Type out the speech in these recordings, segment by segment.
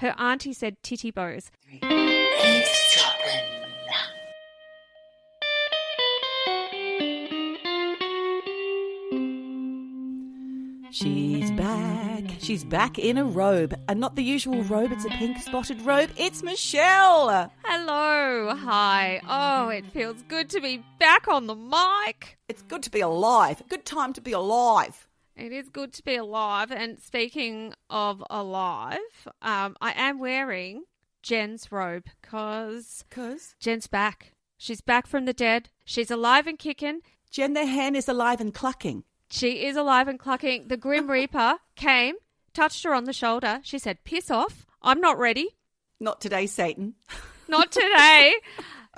Her auntie said titty bows. Eavesdroppin. She's back. She's back in a robe. And not the usual robe, it's a pink spotted robe. It's Michelle. Hello. Hi. Oh, it feels good to be back on the mic. It's good to be alive. Good time to be alive. It is good to be alive. And speaking of alive, I am wearing Jen's robe because Jen's back. She's back from the dead. She's alive and kicking. Jen the hen is alive and clucking. She is alive and clucking. The Grim Reaper came, touched her on the shoulder. She said, piss off. I'm not ready. Not today, Satan. Not today.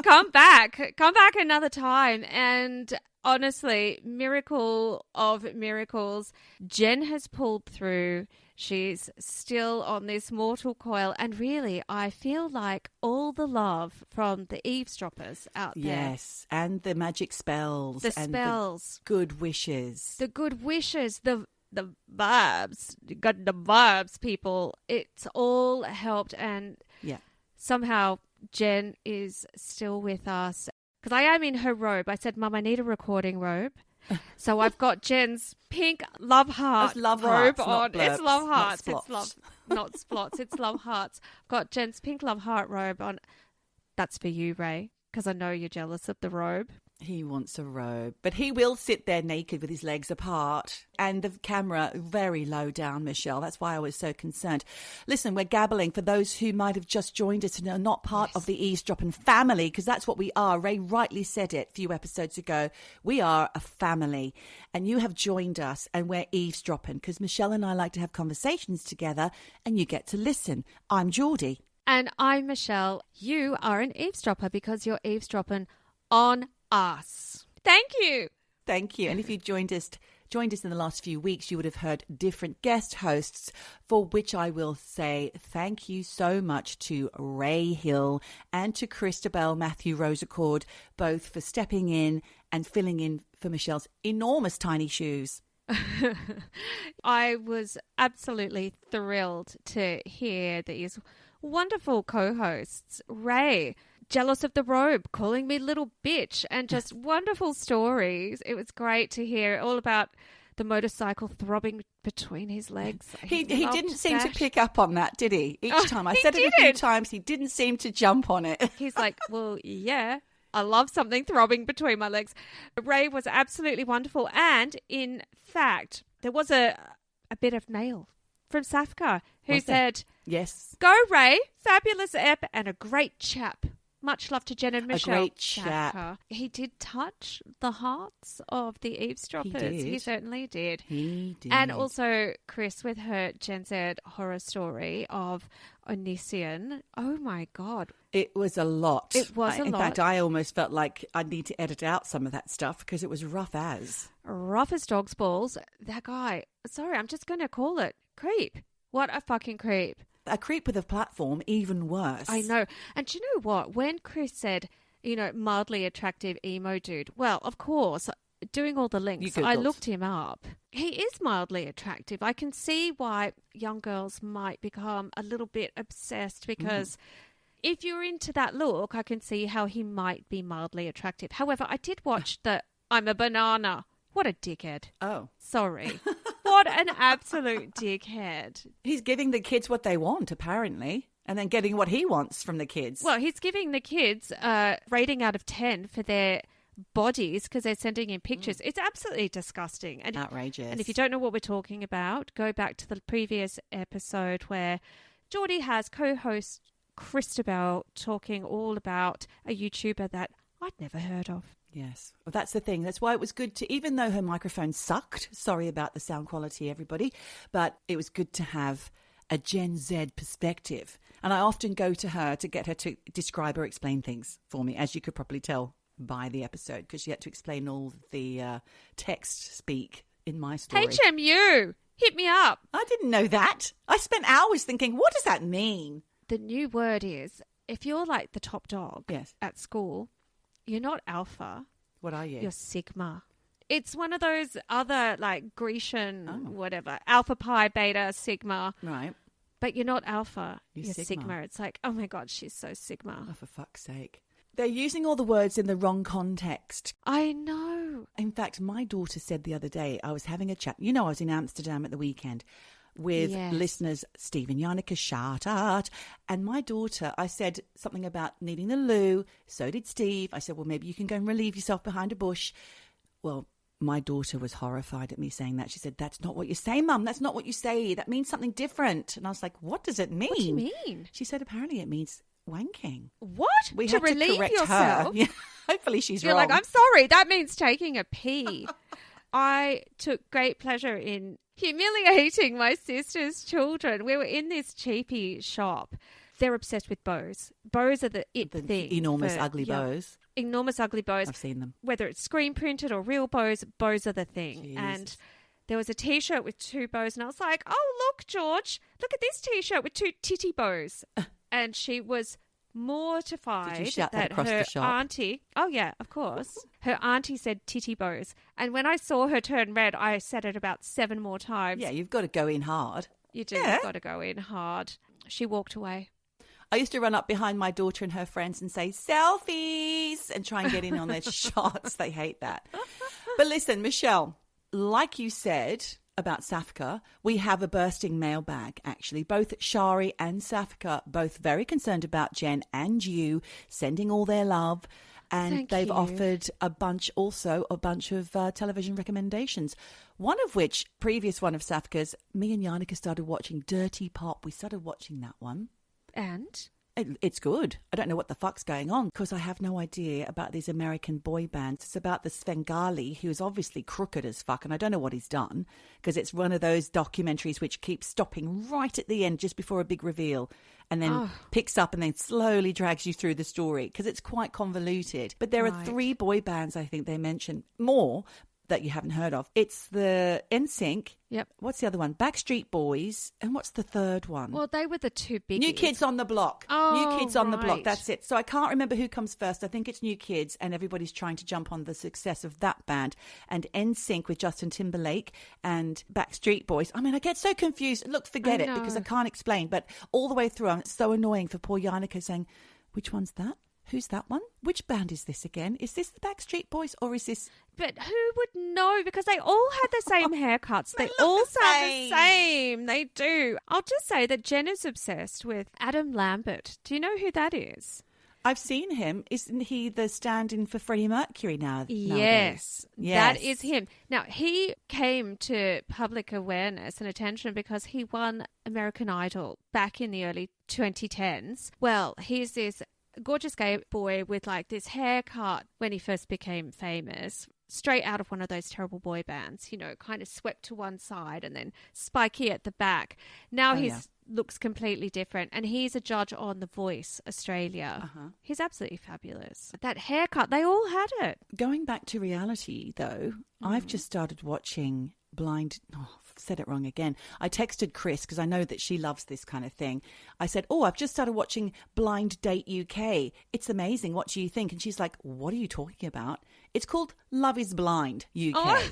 Come back. Come back another time. And honestly, miracle of miracles. Jen has pulled through. She's still on this mortal coil. And really, I feel like all the love from the eavesdroppers out there. Yes, and the magic spells. The spells. The good wishes. The good wishes. The vibes. You got the vibes, people. It's all helped. And somehow Jen is still with us. Because I am in her robe. I said, Mum, I need a recording robe. So I've got Jen's pink love heart robe on. It's love hearts. It's love, not splots. It's love hearts. I've got Jen's pink love heart robe on. That's for you, Ray, because I know you're jealous of the robe. He wants a robe, but he will sit there naked with his legs apart and the camera very low down, Michelle. That's why I was so concerned. Listen, we're gabbling for those who might have just joined us and are not part of the Eavesdroppin family, because that's what we are. Ray rightly said it a few episodes ago. We are a family, and you have joined us, and we're eavesdropping because Michelle and I like to have conversations together, and you get to listen. I'm Geordie. And I'm Michelle. You are an eavesdropper because you're eavesdropping on us. Thank you. Thank you. And if you joined us in the last few weeks, you would have heard different guest hosts, for which I will say thank you so much to Ray Hill and to Christabel Matthew Roseaccord, both for stepping in and filling in for Michelle's enormous tiny shoes. I was absolutely thrilled to hear these wonderful co-hosts. Ray, jealous of the robe, calling me little bitch, and just wonderful stories. It was great to hear all about the motorcycle throbbing between his legs. He didn't seem to pick up on that, did he? Each time. I said it a few times, he didn't seem to jump on it. He's like, well, yeah, I love something throbbing between my legs. Ray was absolutely wonderful. And in fact, there was a bit of nail from Safka who said, yes, go Ray, fabulous ep and a great chap. Much love to Jen and Michelle. A great chap. He did touch the hearts of the eavesdroppers. He certainly did. He did. And also Chris with her Gen Z horror story of Onision. Oh my God. It was a lot. It was a lot. In fact, I almost felt like I'd need to edit out some of that stuff because it was rough as. Rough as dog's balls. That guy, sorry, I'm just going to call it creep. What a fucking creep. A creep with a platform, even worse. I know. And do you know what? When Chris said, mildly attractive emo dude, well, of course, doing all the links, I looked him up. He is mildly attractive. I can see why young girls might become a little bit obsessed because if you're into that look, I can see how he might be mildly attractive. However, I did watch the I'm a Banana. What a dickhead. Oh. Sorry. What an absolute dickhead. He's giving the kids what they want, apparently, and then getting what he wants from the kids. Well, he's giving the kids a rating out of 10 for their bodies because they're sending in pictures. It's absolutely disgusting. And outrageous. And if you don't know what we're talking about, go back to the previous episode where Geordie has co-host Christabel talking all about a YouTuber that I'd never heard of. Yes. Well, that's the thing. That's why it was good to, even though her microphone sucked, sorry about the sound quality, everybody, but it was good to have a Gen Z perspective. And I often go to her to get her to describe or explain things for me, as you could probably tell by the episode, because she had to explain all the text speak in my story. HMU, hit me up. I didn't know that. I spent hours thinking, what does that mean? The new word is, if you're like the top dog at school, you're not alpha. What are you? You're sigma. It's one of those other like Grecian whatever, alpha, pi, beta, sigma. Right. But you're not alpha. You're Sigma. It's like, oh my God, she's so Sigma. Oh, for fuck's sake. They're using all the words in the wrong context. I know. In fact, my daughter said the other day, I was having a chat. You know, I was in Amsterdam at the weekend with listeners, Steve and Yannicka, shout out. And my daughter, I said something about needing the loo. So did Steve. I said, well, maybe you can go and relieve yourself behind a bush. Well, my daughter was horrified at me saying that. She said, that's not what you say, Mum. That's not what you say. That means something different. And I was like, what does it mean? What do you mean? She said, apparently it means wanking. What? We to had relieve to correct yourself? her. Yeah, hopefully she's You're wrong. like, I'm sorry, that means taking a pee. I took great pleasure in humiliating my sister's children. We were in this cheapy shop. They're obsessed with bows. Bows are the thing. Enormous, ugly bows. Enormous, ugly bows. I've seen them. Whether it's screen printed or real bows, bows are the thing. Jesus. And there was a T-shirt with 2 bows, and I was like, oh, look, George, look at this T-shirt with 2 titty bows. And she was mortified. Did you shout that across her the shop? auntie, oh yeah, of course, her auntie said titty bows. And when I saw her turn red, I said it about 7 more times. Yeah, you've got to go in hard. You do. Yeah. You've got to go in hard. She walked away. I used to run up behind my daughter and her friends and say, selfies, and try and get in on their shots. They hate that. But listen, Michelle, like you said about Safka, we have a bursting mailbag, actually. Both Shari and Safka, both very concerned about Jen and you, sending all their love. And Thank they've you. offered a bunch of television recommendations. One of which, previous one of Safka's, me and Yannicka started watching Dirty Pop. We started watching that one. And? It's good. I don't know what the fuck's going on because I have no idea about these American boy bands. It's about the Svengali, who's obviously crooked as fuck, and I don't know what he's done because it's one of those documentaries which keeps stopping right at the end just before a big reveal and then picks up and then slowly drags you through the story because it's quite convoluted. But there are 3 boy bands, I think they mentioned, more that you haven't heard of. It's the NSYNC. Yep. What's the other one? Backstreet Boys. And what's the third one? Well, they were the 2 biggies. New Kids on the Block. Oh, New Kids on the Block. right. That's it. So I can't remember who comes first. I think it's New Kids, and everybody's trying to jump on the success of that band. And NSYNC with Justin Timberlake and Backstreet Boys. I mean, I get so confused. Look, forget it because I can't explain. But all the way through, it's so annoying for poor Yannicka saying, which one's that? Who's that one? Which band is this again? Is this the Backstreet Boys or is this... But who would know? Because they all had the same haircuts. They all sound the same. They do. I'll just say that Jen is obsessed with Adam Lambert. Do you know who that is? I've seen him. Isn't he the stand-in for Freddie Mercury now? Yes, that is him. Now, he came to public awareness and attention because he won American Idol back in the early 2010s. Well, he's this gorgeous gay boy with like this haircut when he first became famous, straight out of one of those terrible boy bands, you know, kind of swept to one side and then spiky at the back. Now looks completely different, and he's a judge on The Voice Australia. He's absolutely fabulous. That haircut, they all had it. Going back to reality, though, I've just started watching Blind... Oh, I've said it wrong again. I texted Chris because I know that she loves this kind of thing. I said, I've just started watching Blind Date UK. It's amazing. What do you think? And she's like, what are you talking about? It's called Love is Blind UK. Oh,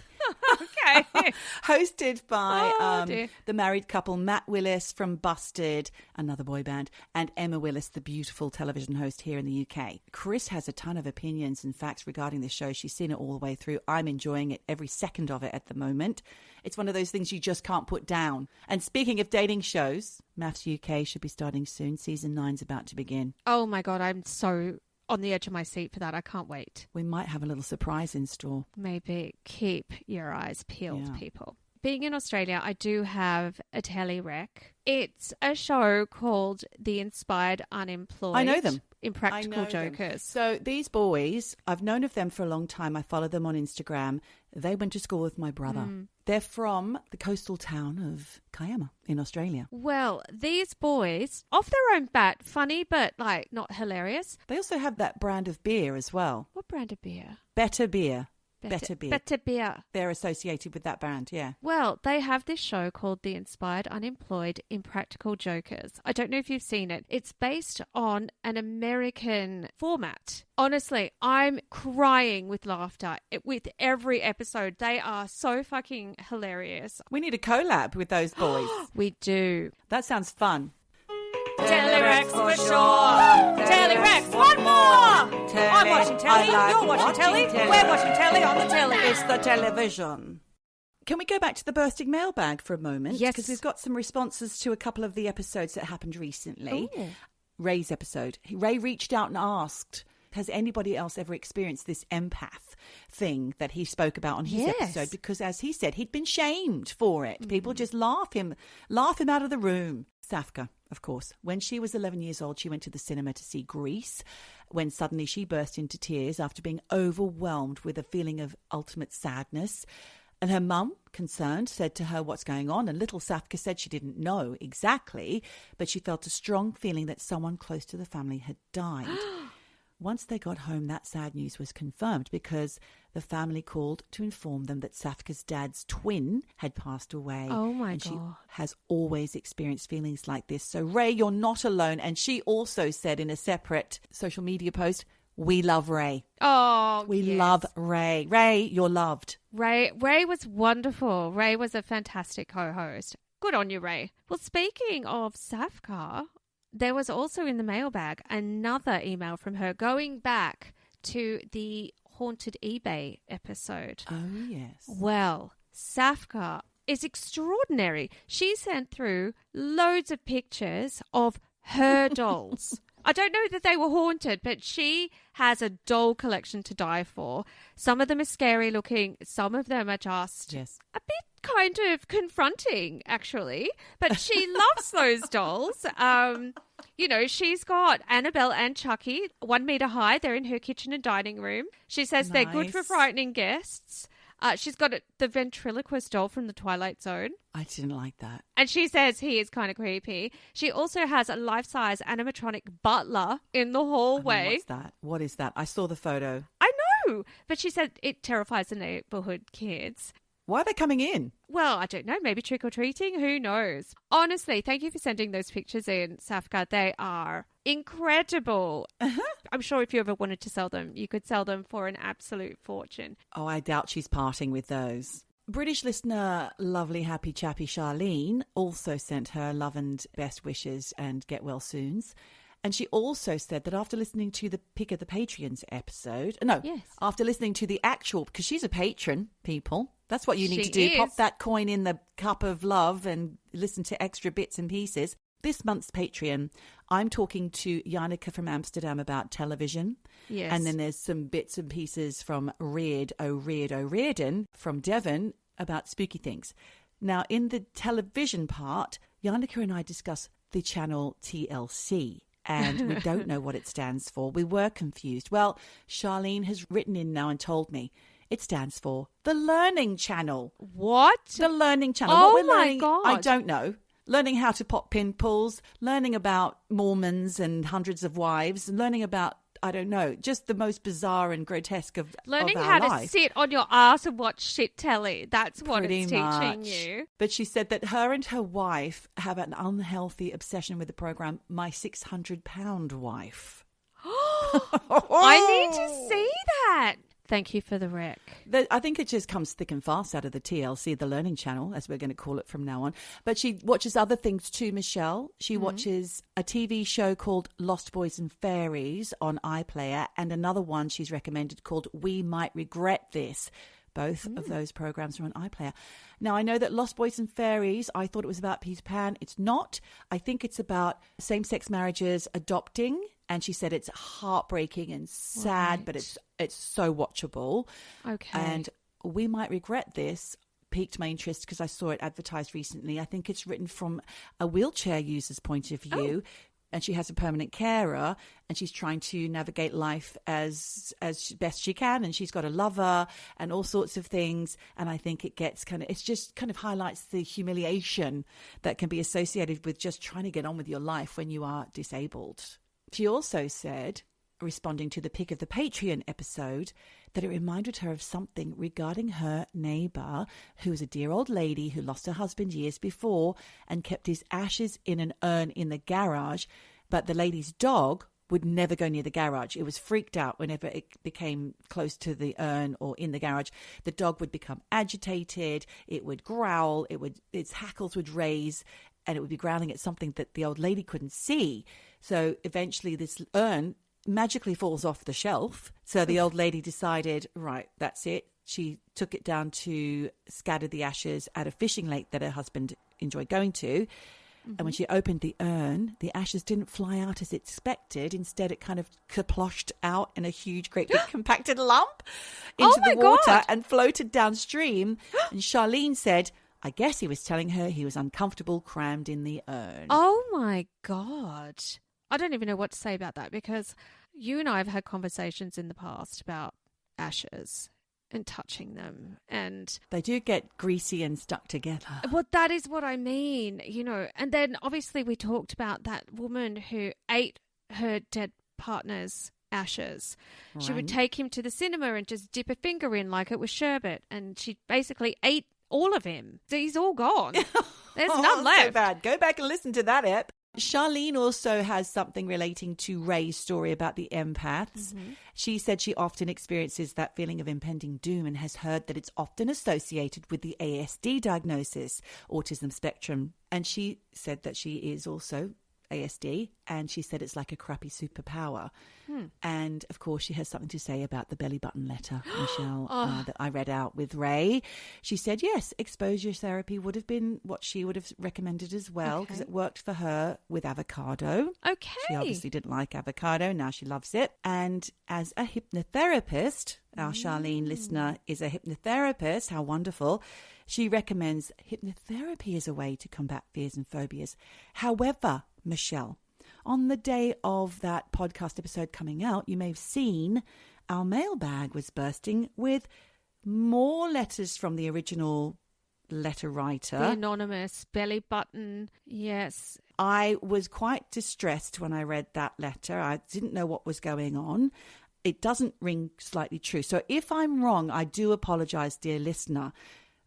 okay. Hosted by dear. the married couple Matt Willis from Busted, another boy band, and Emma Willis, the beautiful television host here in the UK. Chris has a ton of opinions and facts regarding this show. She's seen it all the way through. I'm enjoying it, every second of it at the moment. It's one of those things you just can't put down. And speaking of dating shows, Maths UK should be starting soon. Season 9's about to begin. Oh my God, I'm so on the edge of my seat for that. I can't wait. We might have a little surprise in store. Maybe keep your eyes peeled, people. Being in Australia, I do have a tele-rec. It's a show called The Inspired Unemployed. I know them. Impractical Jokers. So these boys, I've known of them for a long time. I follow them on Instagram. They went to school with my brother. They're from the coastal town of Kiama in Australia. Well, these boys, off their own bat, funny but like not hilarious. They also have that brand of beer as well. What brand of beer? Better Beer. Better Beer. Better Beer. They're associated with that brand, yeah. Well, they have this show called The Inspired Unemployed Impractical Jokers. I don't know if you've seen it. It's based on an American format. Honestly, I'm crying with laughter with every episode. They are so fucking hilarious. We need a collab with those boys. We do. That sounds fun. Telerex for sure. Telerex, one more. I'm watching telly. You're watching telly. We're watching telly on the telly. It's the television. Can we go back to the bursting mailbag for a moment? Yes. Because we've got some responses to a couple of the episodes that happened recently. Ooh. Ray's episode. Ray reached out and asked, has anybody else ever experienced this empath thing that he spoke about on his episode? Because as he said, he'd been shamed for it. People just laugh him out of the room. Safka, of course. When she was 11 years old, she went to the cinema to see Grease, when suddenly she burst into tears after being overwhelmed with a feeling of ultimate sadness. And her mum, concerned, said to her, what's going on? And little Safka said she didn't know exactly, but she felt a strong feeling that someone close to the family had died. Once they got home, that sad news was confirmed because the family called to inform them that Safka's dad's twin had passed away. Oh, my and God. she has always experienced feelings like this. So, Ray, you're not alone. And she also said in a separate social media post, we love Ray. Oh, We yes. love Ray. Ray, you're loved. Ray was wonderful. Ray was a fantastic co-host. Good on you, Ray. Well, speaking of Safka, there was also in the mailbag another email from her going back to the Haunted eBay episode. Oh, yes. Well, Safka is extraordinary. She sent through loads of pictures of her dolls. I don't know that they were haunted, but she has a doll collection to die for. Some of them are scary looking. Some of them are just a bit kind of confronting, actually. But she loves those dolls. You know, she's got Annabelle and Chucky, 1 meter high. They're in her kitchen and dining room. She says they're good for frightening guests. She's got the ventriloquist doll from the Twilight Zone. I didn't like that. And she says he is kind of creepy. She also has a life-size animatronic butler in the hallway. I mean, what's that? What is that? I saw the photo. I know, but she said it terrifies the neighborhood kids. Why are they coming in? Well, I don't know. Maybe trick-or-treating? Who knows? Honestly, thank you for sending those pictures in, Safka. They are incredible. I'm sure if you ever wanted to sell them, you could sell them for an absolute fortune. Oh, I doubt she's parting with those. British listener, lovely happy chappy Charlene, also sent her love and best wishes and get well soons. And she also said that after listening to the Pick of the Patreons episode, after listening to the actual, because she's a patron, people, that's what you need to do. Pop that coin in the cup of love and listen to extra bits and pieces. This month's Patreon, I'm talking to Janneke from Amsterdam about television. Yes. And then there's some bits and pieces from O'Riordan from Devon about spooky things. Now, in the television part, Janneke and I discuss the channel TLC. And we don't know what it stands for. We were confused. Well, Charlene has written in now and told me it stands for the Learning Channel. What? The Learning Channel. Oh, what we're learning, my God. I don't know. Learning how to pop pimples, learning about Mormons and hundreds of wives, learning about, I don't know, just the most bizarre and grotesque of Learning of how our life. to sit on your ass and watch shit telly. That's what Pretty it's teaching much. you. But she said that her and her wife have an unhealthy obsession with the program My 600-Pound Wife. I need to see that. Thank you for the rec. I think it just comes thick and fast out of the TLC, the Learning Channel, as we're going to call it from now on. But she watches other things too, Michelle. She watches a TV show called Lost Boys and Fairies on iPlayer, and another one she's recommended called We Might Regret This. Both of those programs are on iPlayer. Now, I know that Lost Boys and Fairies, I thought it was about Peter Pan. It's not. I think it's about same-sex marriages adopting. And she said it's heartbreaking and sad, but it's so watchable. Okay. And We Might Regret This piqued my interest because I saw it advertised recently. I think it's written from a wheelchair user's point of view. And she has a permanent carer, and she's trying to navigate life as best she can. And she's got a lover and all sorts of things. And I think it just kind of highlights the humiliation that can be associated with just trying to get on with your life when you are disabled. She also said responding to the Pick of the Patreon episode, that it reminded her of something regarding her neighbour, who was a dear old lady who lost her husband years before and kept his ashes in an urn in the garage. But the lady's dog would never go near the garage. It was freaked out whenever it became close to the urn or in the garage. The dog would become agitated. It would growl. Its hackles would raise, and it would be growling at something that the old lady couldn't see. So eventually this urn magically falls off the shelf. So the old lady decided, right, that's it. She took it down to scatter the ashes at a fishing lake that her husband enjoyed going to. And when she opened the urn, the ashes didn't fly out as expected. Instead, it kind of kaploshed out in a huge, great big compacted lump into the water and floated downstream. And Charlene said, I guess he was telling her he was uncomfortable crammed in the urn. Oh, my God. I don't even know what to say about that, because you and I have had conversations in the past about ashes and touching them, and they do get greasy and stuck together. Well, that is what I mean, and then obviously we talked about that woman who ate her dead partner's ashes. Right. She would take him to the cinema and just dip a finger in like it was sherbet, and she basically ate all of him. He's all gone. There's none left. So bad. Go back and listen to that ep. Charlene also has something relating to Ray's story about the empaths. Mm-hmm. She said she often experiences that feeling of impending doom and has heard that it's often associated with the ASD diagnosis, autism spectrum. And she said that she is also ASD, and she said it's like a crappy superpower. And of course she has something to say about the belly button letter, Michelle, that I read out with Ray. She said yes, exposure therapy would have been what she would have recommended as well, because it worked for her with avocado. She obviously didn't like avocado, now she loves it. And as a hypnotherapist, our Charlene listener is a hypnotherapist, how wonderful. She recommends hypnotherapy as a way to combat fears and phobias. However, Michelle, on the day of that podcast episode coming out, you may have seen our mailbag was bursting with more letters from the original letter writer. The anonymous belly button, yes. I was quite distressed when I read that letter. I didn't know what was going on. It doesn't ring slightly true. So if I'm wrong, I do apologize, dear listener.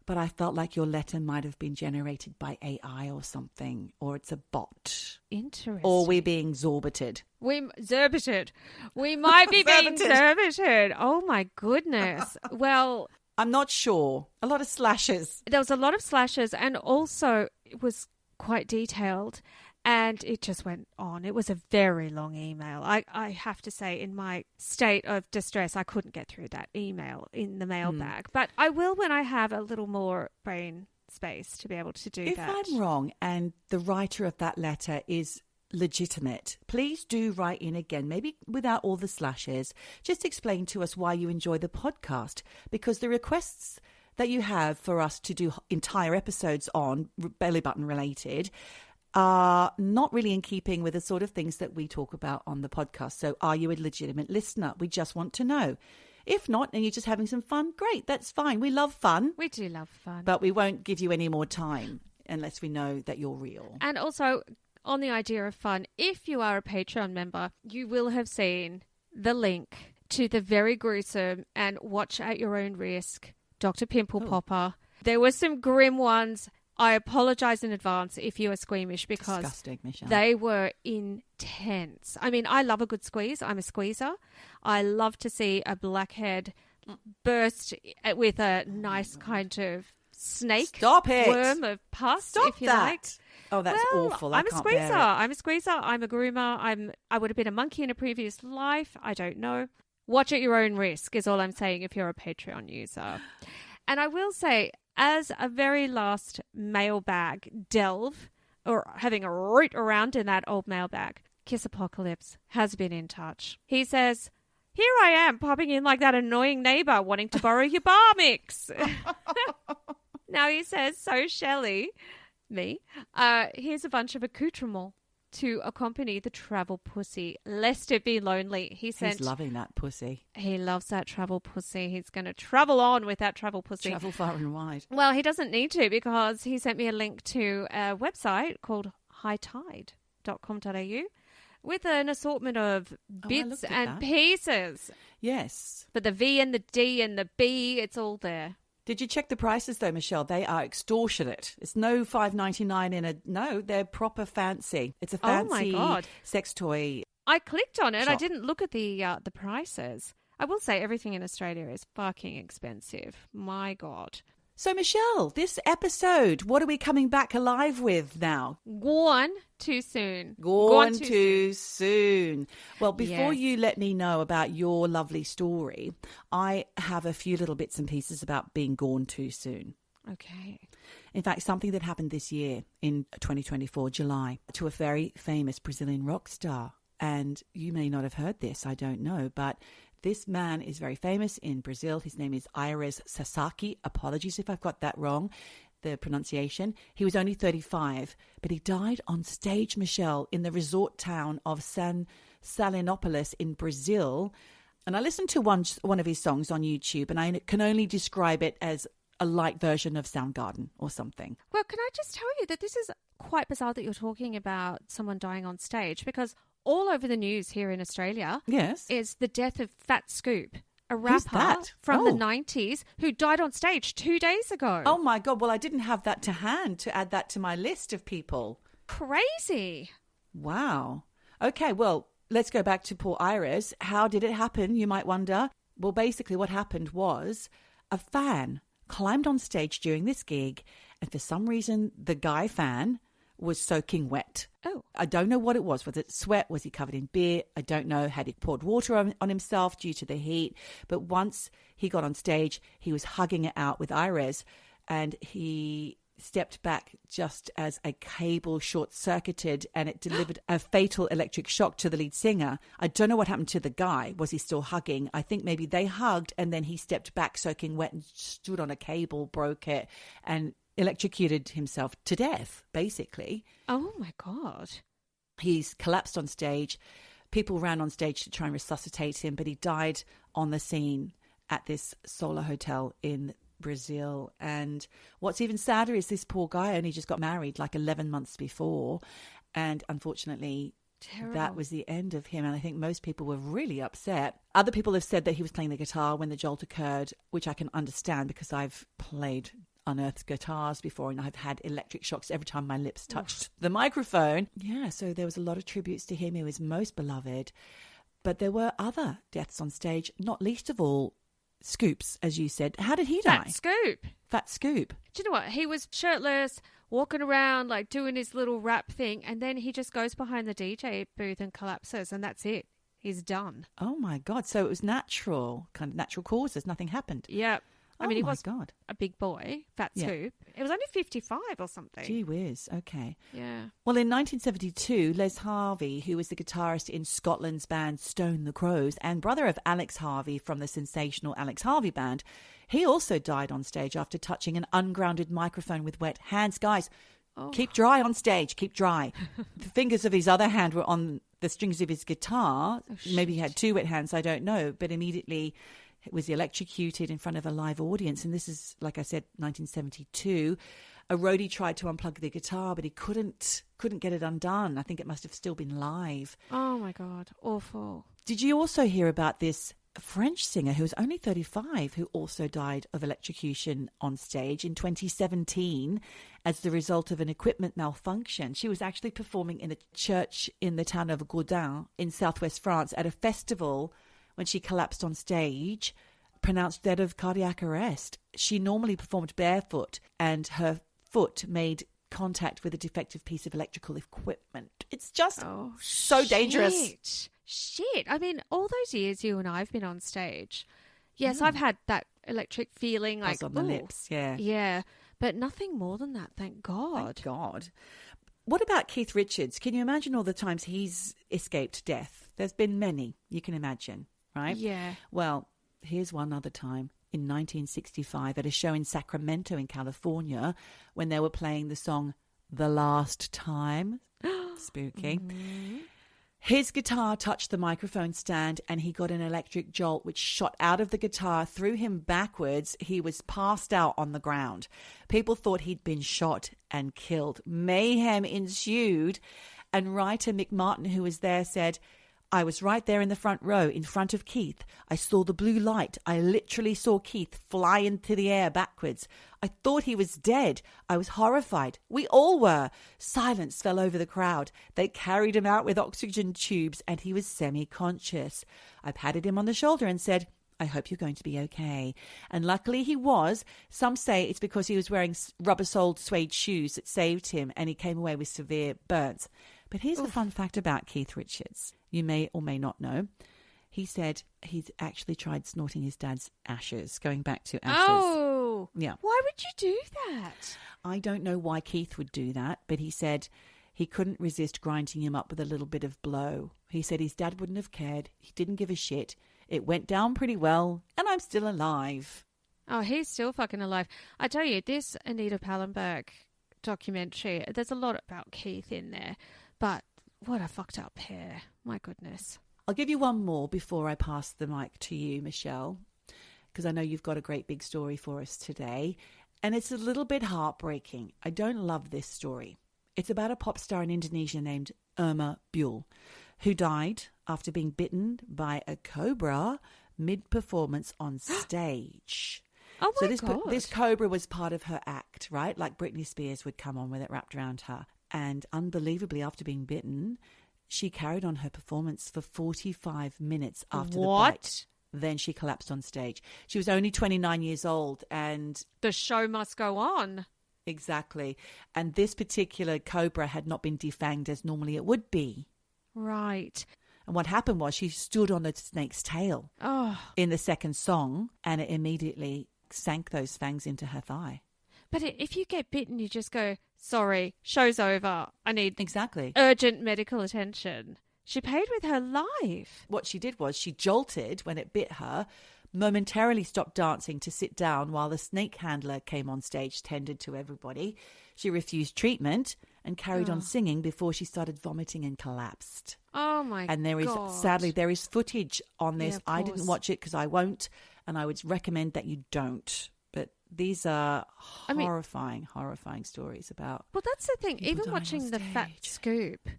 But I felt like your letter might have been generated by AI or something, or it's a bot. Interesting. Or we're being zorbited. We might be being zorbited. Oh, my goodness. Well, I'm not sure. A lot of slashes. There was a lot of slashes, and also it was quite detailed. And it just went on. It was a very long email. I have to say, in my state of distress, I couldn't get through that email in the mailbag. But I will when I have a little more brain space to be able to do that. If I'm wrong and the writer of that letter is legitimate, please do write in again, maybe without all the slashes. Just explain to us why you enjoy the podcast, because the requests that you have for us to do entire episodes on belly button related are not really in keeping with the sort of things that we talk about on the podcast. So are you a legitimate listener? We just want to know. If not, and you're just having some fun, great, that's fine. We love fun. We do love fun. But we won't give you any more time unless we know that you're real. And also, on the idea of fun, if you are a Patreon member, you will have seen the link to the very gruesome and watch at your own risk Dr. Pimple Popper. There were some grim ones. I apologize in advance if you are squeamish, because disgusting, Michelle. They were intense. I mean, I love a good squeeze. I'm a squeezer. I love to see a blackhead burst with a nice kind of snake worm of pus, if you like. Oh, that's awful. I'm a squeezer. I'm a squeezer. I'm a groomer. I would have been a monkey in a previous life. I don't know. Watch at your own risk is all I'm saying if you're a Patreon user. And I will say, as a very last mailbag delve, or having a root around in that old mailbag, Kiss Apocalypse has been in touch. He says, here I am popping in like that annoying neighbour wanting to borrow your bar mix. Now he says, so Shelley, me, here's a bunch of accoutrements to accompany the travel pussy, lest it be lonely. He's loving that pussy. He loves that travel pussy. He's going to travel on with that travel pussy. Travel far and wide. Well, he doesn't need to, because he sent me a link to a website called hightide.com.au, with an assortment of bits and pieces. Yes. But the V and the D and the B, it's all there. Did you check the prices though, Michelle? They are extortionate. It's no $5.99 in a... No, they're proper fancy. It's a fancy sex toy. I clicked on it. Shop. I didn't look at the prices. I will say everything in Australia is fucking expensive. My God. So, Michelle, this episode, what are we coming back alive with now? Gone too soon. Gone too soon. Well, before you let me know about your lovely story, I have a few little bits and pieces about being gone too soon. Okay. In fact, something that happened this year in 2024, July, to a very famous Brazilian rock star. And you may not have heard this, I don't know, but this man is very famous in Brazil. His name is Ayres Sasaki. Apologies if I've got that wrong, the pronunciation. He was only 35, but he died on stage, Michelle, in the resort town of San Salinopolis in Brazil. And I listened to one of his songs on YouTube, and I can only describe it as a light version of Soundgarden or something. Well, can I just tell you that this is quite bizarre that you're talking about someone dying on stage, because all over the news here in Australia is the death of Fat Scoop, a rapper from the 90s who died on stage 2 days ago. Oh, my God. Well, I didn't have that to hand to add that to my list of people. Crazy. Wow. Okay, well, let's go back to poor Ayres. How did it happen, you might wonder? Well, basically what happened was a fan climbed on stage during this gig, and for some reason the guy fan was soaking wet. Oh. I don't know what it was. Was it sweat? Was he covered in beer? I don't know. Had he poured water on himself due to the heat? But once he got on stage, he was hugging it out with Ayres, and he stepped back just as a cable short-circuited and it delivered a fatal electric shock to the lead singer. I don't know what happened to the guy. Was he still hugging? I think maybe they hugged and then he stepped back soaking wet and stood on a cable, broke it, and electrocuted himself to death, basically. Oh, my God. He's collapsed on stage. People ran on stage to try and resuscitate him, but he died on the scene at this solar hotel in Brazil. And what's even sadder is this poor guy only just got married like 11 months before. And unfortunately, that was the end of him. And I think most people were really upset. Other people have said that he was playing the guitar when the jolt occurred, which I can understand because I've played unearthed guitars before and I've had electric shocks every time my lips touched the microphone. Yeah, so there was a lot of tributes to him. He was most beloved. But there were other deaths on stage, not least of all Scoops, as you said. How did he die? Fat Scoop. Do you know what? He was shirtless, walking around, like doing his little rap thing, and then he just goes behind the DJ booth and collapses, and that's it. He's done. Oh, my God. So it was natural causes. Nothing happened. Yep. I mean, he was God. a big boy, Fat Scoop. It was only 55 or something. Gee whiz. Okay. Yeah. Well, in 1972, Les Harvey, who was the guitarist in Scotland's band Stone the Crows and brother of Alex Harvey from the sensational Alex Harvey Band, he also died on stage after touching an ungrounded microphone with wet hands. Guys, keep dry on stage. Keep dry. The fingers of his other hand were on the strings of his guitar. Maybe he had two wet hands. I don't know. But immediately was electrocuted in front of a live audience. And this is, like I said, 1972. A roadie tried to unplug the guitar, but he couldn't get it undone. I think it must have still been live. Oh, my God. Awful. Did you also hear about this French singer who was only 35 who also died of electrocution on stage in 2017 as the result of an equipment malfunction? She was actually performing in a church in the town of Gaudin in southwest France at a festival when she collapsed on stage, pronounced dead of cardiac arrest. She normally performed barefoot and her foot made contact with a defective piece of electrical equipment. It's just so dangerous. Shit. I mean, all those years you and I have been on stage, yes, I've had that electric feeling like on the lips, yeah. Yeah, but nothing more than that, thank God. Thank God. What about Keith Richards? Can you imagine all the times he's escaped death? There's been many, you can imagine, right? Yeah. Well, here's one other time. In 1965 at a show in Sacramento in California when they were playing the song The Last Time. Spooky. Mm-hmm. His guitar touched the microphone stand and he got an electric jolt which shot out of the guitar, threw him backwards. He was passed out on the ground. People thought he'd been shot and killed. Mayhem ensued And writer Mick Martin, who was there, said, I was right there in the front row in front of Keith. I saw the blue light. I literally saw Keith fly into the air backwards. I thought he was dead. I was horrified. We all were. Silence fell over the crowd. They carried him out with oxygen tubes and he was semi-conscious. I patted him on the shoulder and said, I hope you're going to be okay. And luckily he was. Some say it's because he was wearing rubber-soled suede shoes that saved him and he came away with severe burns. But here's the fun fact about Keith Richards. You may or may not know. He said he's actually tried snorting his dad's ashes, going back to ashes. Oh, yeah. Why would you do that? I don't know why Keith would do that, but he said he couldn't resist grinding him up with a little bit of blow. He said his dad wouldn't have cared. He didn't give a shit. It went down pretty well, and I'm still alive. Oh, he's still fucking alive. I tell you, this Anita Pallenberg documentary, there's a lot about Keith in there, but what a fucked up pair. My goodness. I'll give you one more before I pass the mic to you, Michelle, because I know you've got a great big story for us today, and it's a little bit heartbreaking. I don't love this story. It's about a pop star in Indonesia named Irma Bule, who died after being bitten by a cobra mid-performance on stage. Oh my so God. this cobra was part of her act, right? Like Britney Spears would come on with it wrapped around her. And unbelievably, after being bitten, she carried on her performance for 45 minutes after the bite. Then she collapsed on stage. She was only 29 years old and... The show must go on. Exactly. And this particular cobra had not been defanged as normally it would be. Right. And what happened was she stood on the snake's tail in the second song and it immediately sank those fangs into her thigh. But if you get bitten, you just go, sorry, show's over. I need urgent medical attention. She paid with her life. What she did was she jolted when it bit her, momentarily stopped dancing to sit down while the snake handler came on stage, tended to everybody. She refused treatment and carried on singing before she started vomiting and collapsed. Oh, my God. And there is, sadly, there is footage on this. Yeah, I didn't watch it because I won't, and I would recommend that you don't. But these are horrifying stories about... Well, that's the thing. Even watching the Fat Scoop,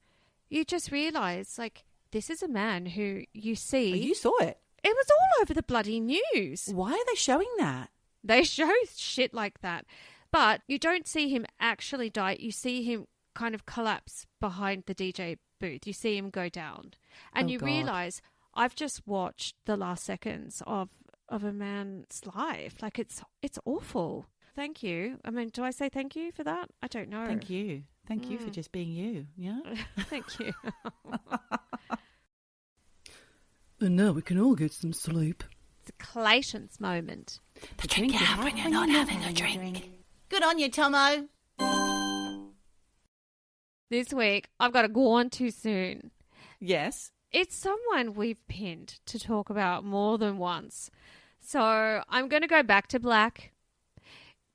you just realise, like, this is a man who you see... Oh, you saw it? It was all over the bloody news. Why are they showing that? They show shit like that. But you don't see him actually die. You see him kind of collapse behind the DJ booth. You see him go down. And you realise, I've just watched the last seconds of a man's life. Like, it's awful. Thank you. I mean, do I say thank you for that? I don't know. Thank you. Thank you for just being you. Yeah? Thank you. And now we can all get some sleep. It's a Clayton's moment. The drink you have when you're not having a drink. Good on you, Tomo. This week, I've got a GAWN Too Soon. Yes. It's someone we've pinned to talk about more than once. So I'm going to go back to black,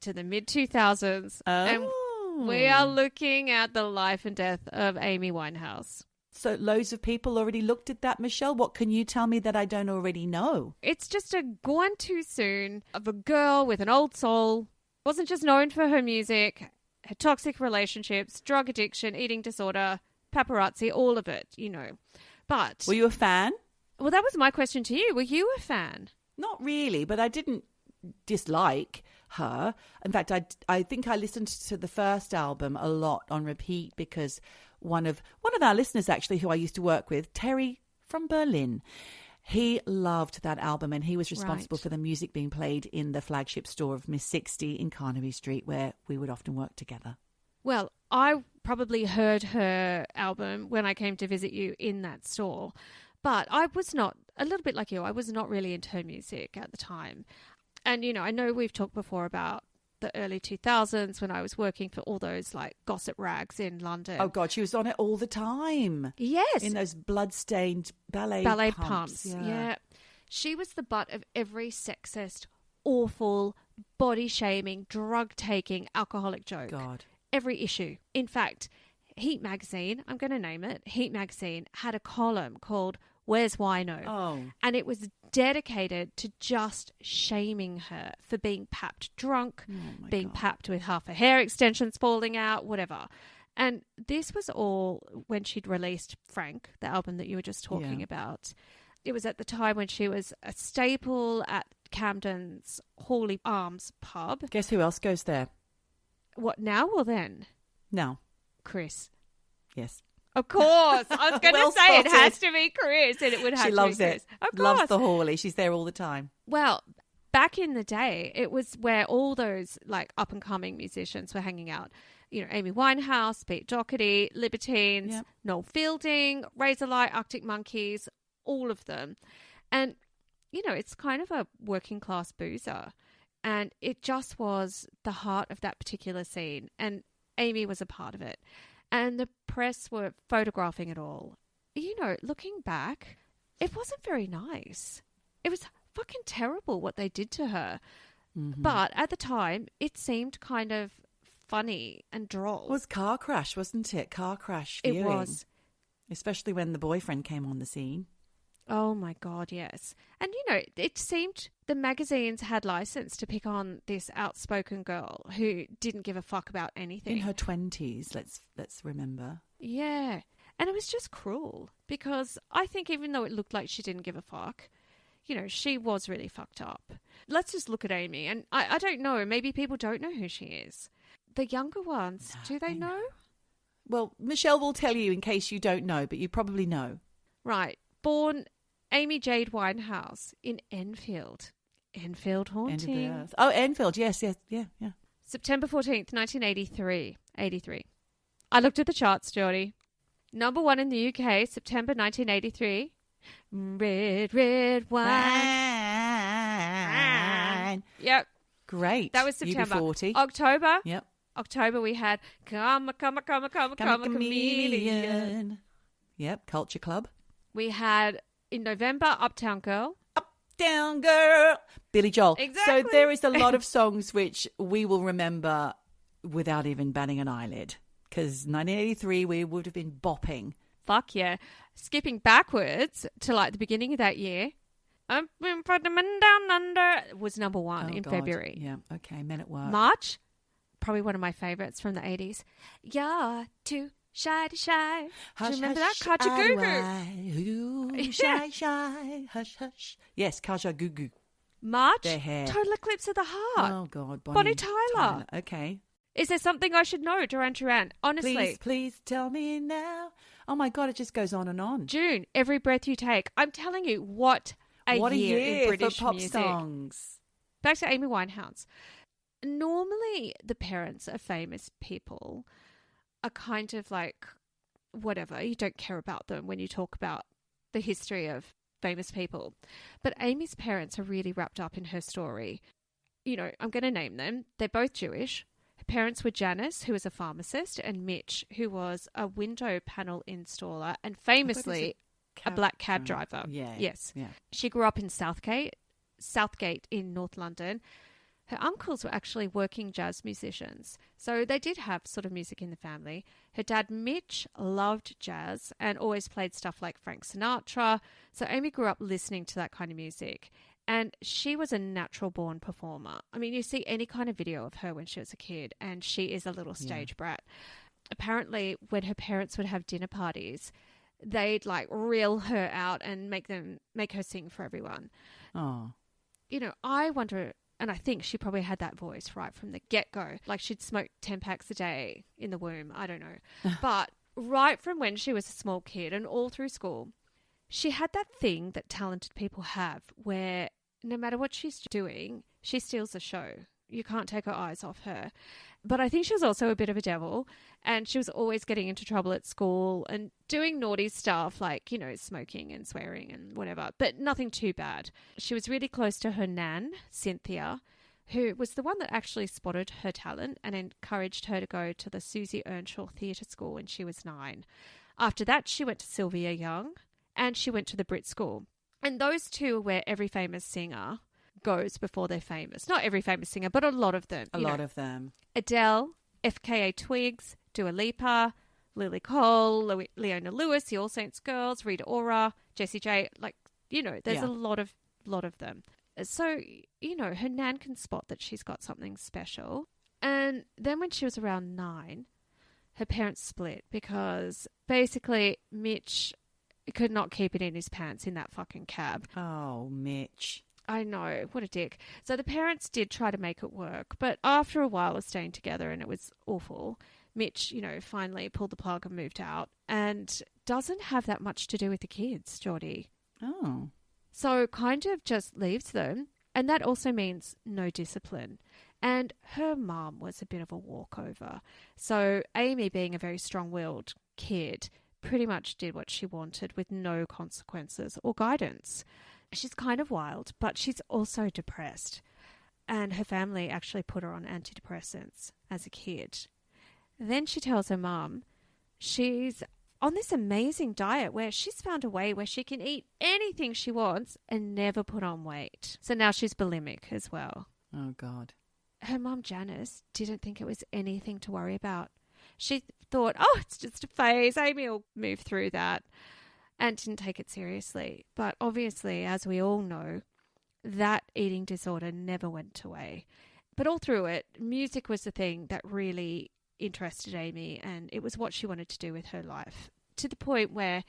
to the mid-2000s. And we are looking at the life and death of Amy Winehouse. So loads of people already looked at that, Michelle. What can you tell me that I don't already know? It's just a GAWN Too Soon of a girl with an old soul. Wasn't just known for her music, her toxic relationships, drug addiction, eating disorder, paparazzi, all of it, you know. But... Were you a fan? Well, that was my question to you. Were you a fan? Not really, but I didn't dislike her. In fact, I think I listened to the first album a lot on repeat because one of our listeners, actually, who I used to work with, Terry from Berlin, he loved that album and he was responsible for the music being played in the flagship store of Miss 60 in Carnaby Street, where we would often work together. Well, I probably heard her album when I came to visit you in that store, but I was not, a little bit like you, I was not really into her music at the time. And, you know, I know we've talked before about the early 2000s when I was working for all those like gossip rags in London. Oh God, she was on it all the time. Yes. In those blood-stained ballet pumps. Yeah. She was the butt of every sexist, awful, body-shaming, drug-taking, alcoholic joke. God. Every issue. In fact, Heat Magazine, I'm going to name it, Heat Magazine had a column called Where's Wino? Oh. And it was dedicated to just shaming her for being papped drunk, being papped with half her hair extensions falling out, whatever. And this was all when she'd released Frank, the album that you were just talking about. It was at the time when she was a staple at Camden's Hawley Arms pub. Guess who else goes there? What, now or then? No. Chris. Yes. Of course. I was going to Well say spotted. it has to be Chris, and it would have She to loves be Chris. it. Of course. Loves the Hawley. She's there all the time. Well, back in the day, it was where all those like up and coming musicians were hanging out. You know, Amy Winehouse, Pete Doherty, Libertines, Noel Fielding, Razorlight, Arctic Monkeys, all of them. And, you know, it's kind of a working class boozer. And it just was the heart of that particular scene. And Amy was a part of it. And the press were photographing it all. You know, looking back, it wasn't very nice. It was fucking terrible what they did to her. Mm-hmm. But at the time, it seemed kind of funny and droll. It was car crash, wasn't it? Car crash viewing. It was. Especially when the boyfriend came on the scene. Oh, my God, yes. And, you know, it seemed the magazines had license to pick on this outspoken girl who didn't give a fuck about anything. In her 20s, let's remember. Yeah. And it was just cruel because I think even though it looked like she didn't give a fuck, you know, she was really fucked up. Let's just look at Amy. And I don't know, maybe people don't know who she is. The younger ones, do they know? Well, Michelle will tell you in case you don't know, but you probably know. Right. Born Amy Jade Winehouse in Enfield. Enfield Haunting. End of the earth. Oh, Enfield. Yes. Yeah. September 14th, 1983. 83. I looked at the charts, Geordie. Number 1 in the UK, September 1983. Red, red wine. Yep. Great. That was September. UB40. October. Yep. October we had Come a Chameleon. Yep. Culture Club. We had in November Uptown Girl. Uptown Girl. Billy Joel. Exactly. So there is a lot of songs which we will remember without even batting an eyelid. Because 1983 we would have been bopping. Fuck yeah. Skipping backwards to like the beginning of that year. Up in front of men down under was number 1 in February. Yeah, okay, Men at Work. March, probably one of my favourites from the 80s. You're too shy to shy. Do you remember that? Kajagoogoo. Shy, hush, hush. Yes, Kajagoogoo. March, Their hair. Total Eclipse of the Heart. Oh, God. Bonnie Tyler. Okay. Is there something I should know, Duran Duran? Honestly. Please tell me now. Oh, my God, it just goes on and on. June, Every Breath You Take. I'm telling you, what a year in British for pop music. songs. Back to Amy Winehouse. Normally, the parents of famous people are kind of like, whatever, you don't care about them when you talk about the history of famous people. But Amy's parents are really wrapped up in her story. You know, I'm going to name them. They're both Jewish. Her parents were Janice, who was a pharmacist, and Mitch, who was a window panel installer and famously a black cab driver. Yeah. Yes. Yeah. She grew up in Southgate in North London. Her uncles were actually working jazz musicians, so they did have sort of music in the family. Her dad, Mitch, loved jazz and always played stuff like Frank Sinatra, so Amy grew up listening to that kind of music. And she was a natural-born performer. I mean, you see any kind of video of her when she was a kid, and she is a little stage brat. Apparently, when her parents would have dinner parties, they'd like reel her out and make her sing for everyone. Oh. You know, I wonder, and I think she probably had that voice right from the get-go. Like she'd smoke 10 packs a day in the womb. I don't know. But right from when she was a small kid and all through school, she had that thing that talented people have where no matter what she's doing, she steals the show. You can't take her eyes off her. But I think she was also a bit of a devil, and she was always getting into trouble at school and doing naughty stuff like, you know, smoking and swearing and whatever, but nothing too bad. She was really close to her nan, Cynthia, who was the one that actually spotted her talent and encouraged her to go to the Susie Earnshaw Theatre School when she was 9. After that, she went to Sylvia Young, and she went to the Brit School. And those two are where every famous singer goes before they're famous. Not every famous singer, but a lot of them. A lot of them. Adele, FKA Twigs, Dua Lipa, Lily Cole, Leona Lewis, the All Saints Girls, Rita Ora, Jessie J. Like, you know, there's a lot of them. So, you know, her nan can spot that she's got something special. And then when she was around 9, her parents split because basically Mitch could not keep it in his pants in that fucking cab. Oh, Mitch. I know, what a dick. So the parents did try to make it work, but after a while of staying together and it was awful, Mitch, finally pulled the plug and moved out and doesn't have that much to do with the kids, Geordie. Oh. So kind of just leaves them, and that also means no discipline. And her mum was a bit of a walkover. So Amy, being a very strong-willed kid, pretty much did what she wanted with no consequences or guidance. She's kind of wild, but she's also depressed. And her family actually put her on antidepressants as a kid. Then she tells her mum she's on this amazing diet where she's found a way where she can eat anything she wants and never put on weight. So now she's bulimic as well. Oh, God. Her mum, Janice, didn't think it was anything to worry about. She thought, oh, it's just a phase. Amy will move through that, and didn't take it seriously. But obviously, as we all know, that eating disorder never went away. But all through it, music was the thing that really interested Amy, and it was what she wanted to do with her life, to the point where,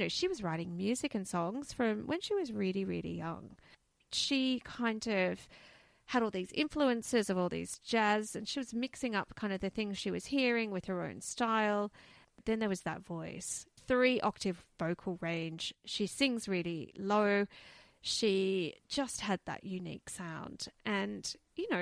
she was writing music and songs from when she was really, really young. She kind of had all these influences of all these jazz, and she was mixing up kind of the things she was hearing with her own style. Then there was that voice, 3-octave vocal range. She sings really low. She just had that unique sound. And,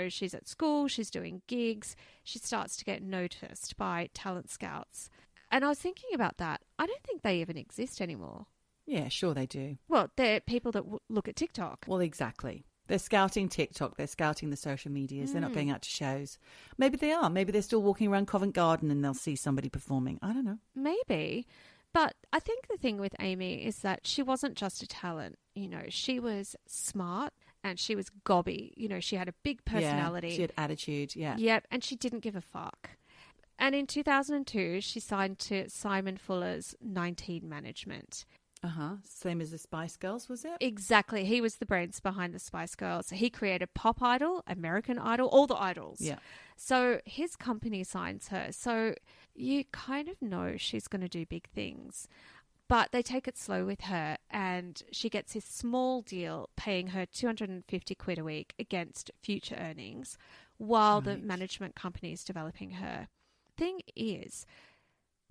she's at school, she's doing gigs. She starts to get noticed by talent scouts. And I was thinking about that. I don't think they even exist anymore. Yeah, sure they do. Well, they're people that look at TikTok. Well, exactly. They're scouting TikTok. They're scouting the social medias. They're not going out to shows. Maybe they are. Maybe they're still walking around Covent Garden and they'll see somebody performing. I don't know. Maybe. But I think the thing with Amy is that she wasn't just a talent. She was smart and she was gobby. She had a big personality. Yeah, she had attitude, yeah. Yep, and she didn't give a fuck. And in 2002, she signed to Simon Fuller's 19 Management. Same as the Spice Girls, was it? Exactly. He was the brains behind the Spice Girls. He created Pop Idol, American Idol, all the idols. Yeah. So his company signs her. So you kind of know she's going to do big things. But they take it slow with her, and she gets this small deal paying her 250 quid a week against future earnings while the management company is developing her. Thing is,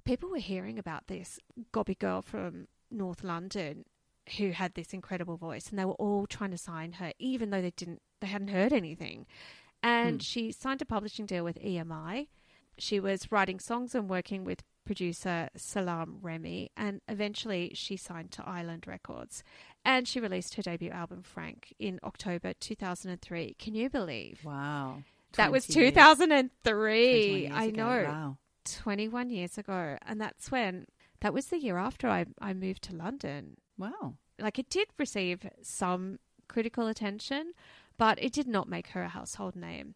people were hearing about this gobby girl from North London who had this incredible voice, and they were all trying to sign her even though they hadn't heard anything. And she signed a publishing deal with EMI. She was writing songs and working with producer Salam Remy, and eventually she signed to Island Records, and she released her debut album Frank in October 2003. Can you believe? Wow. That was 2003. I know. Wow. 21 years ago. And that was the year after I moved to London. Wow. Like, it did receive some critical attention, but it did not make her a household name.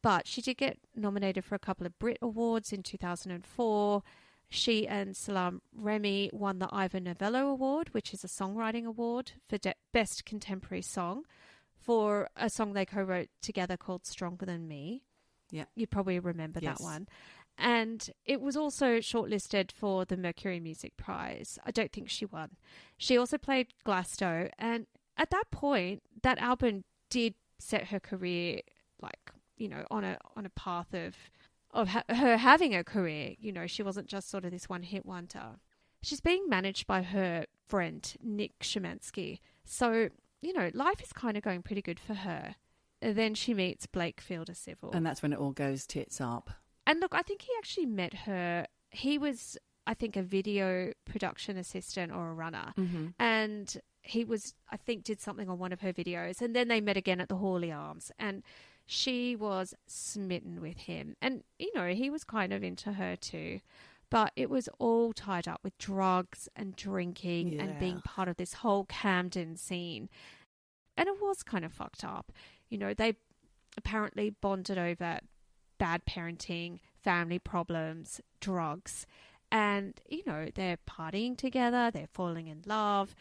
But she did get nominated for a couple of Brit Awards in 2004. She and Salam Remy won the Ivor Novello Award, which is a songwriting award for Best Contemporary Song, for a song they co-wrote together called Stronger Than Me. Yeah. You'd probably remember that one. And it was also shortlisted for the Mercury Music Prize. I don't think she won. She also played Glasto, and at that point, that album did set her career, on a path of her having a career. She wasn't just sort of this one-hit wonder. She's being managed by her friend, Nick Szymanski. So, life is kind of going pretty good for her. And then she meets Blake Fielder Civil. And that's when it all goes tits up. And look, I think he actually met her. He was, I think, a video production assistant or a runner. Mm-hmm. And he was, I think, did something on one of her videos. And then they met again at the Hawley Arms. And she was smitten with him. And, he was kind of into her too. But it was all tied up with drugs and drinking and being part of this whole Camden scene. And it was kind of fucked up. They apparently bonded over bad parenting, family problems, drugs. And, they're partying together, they're falling in love.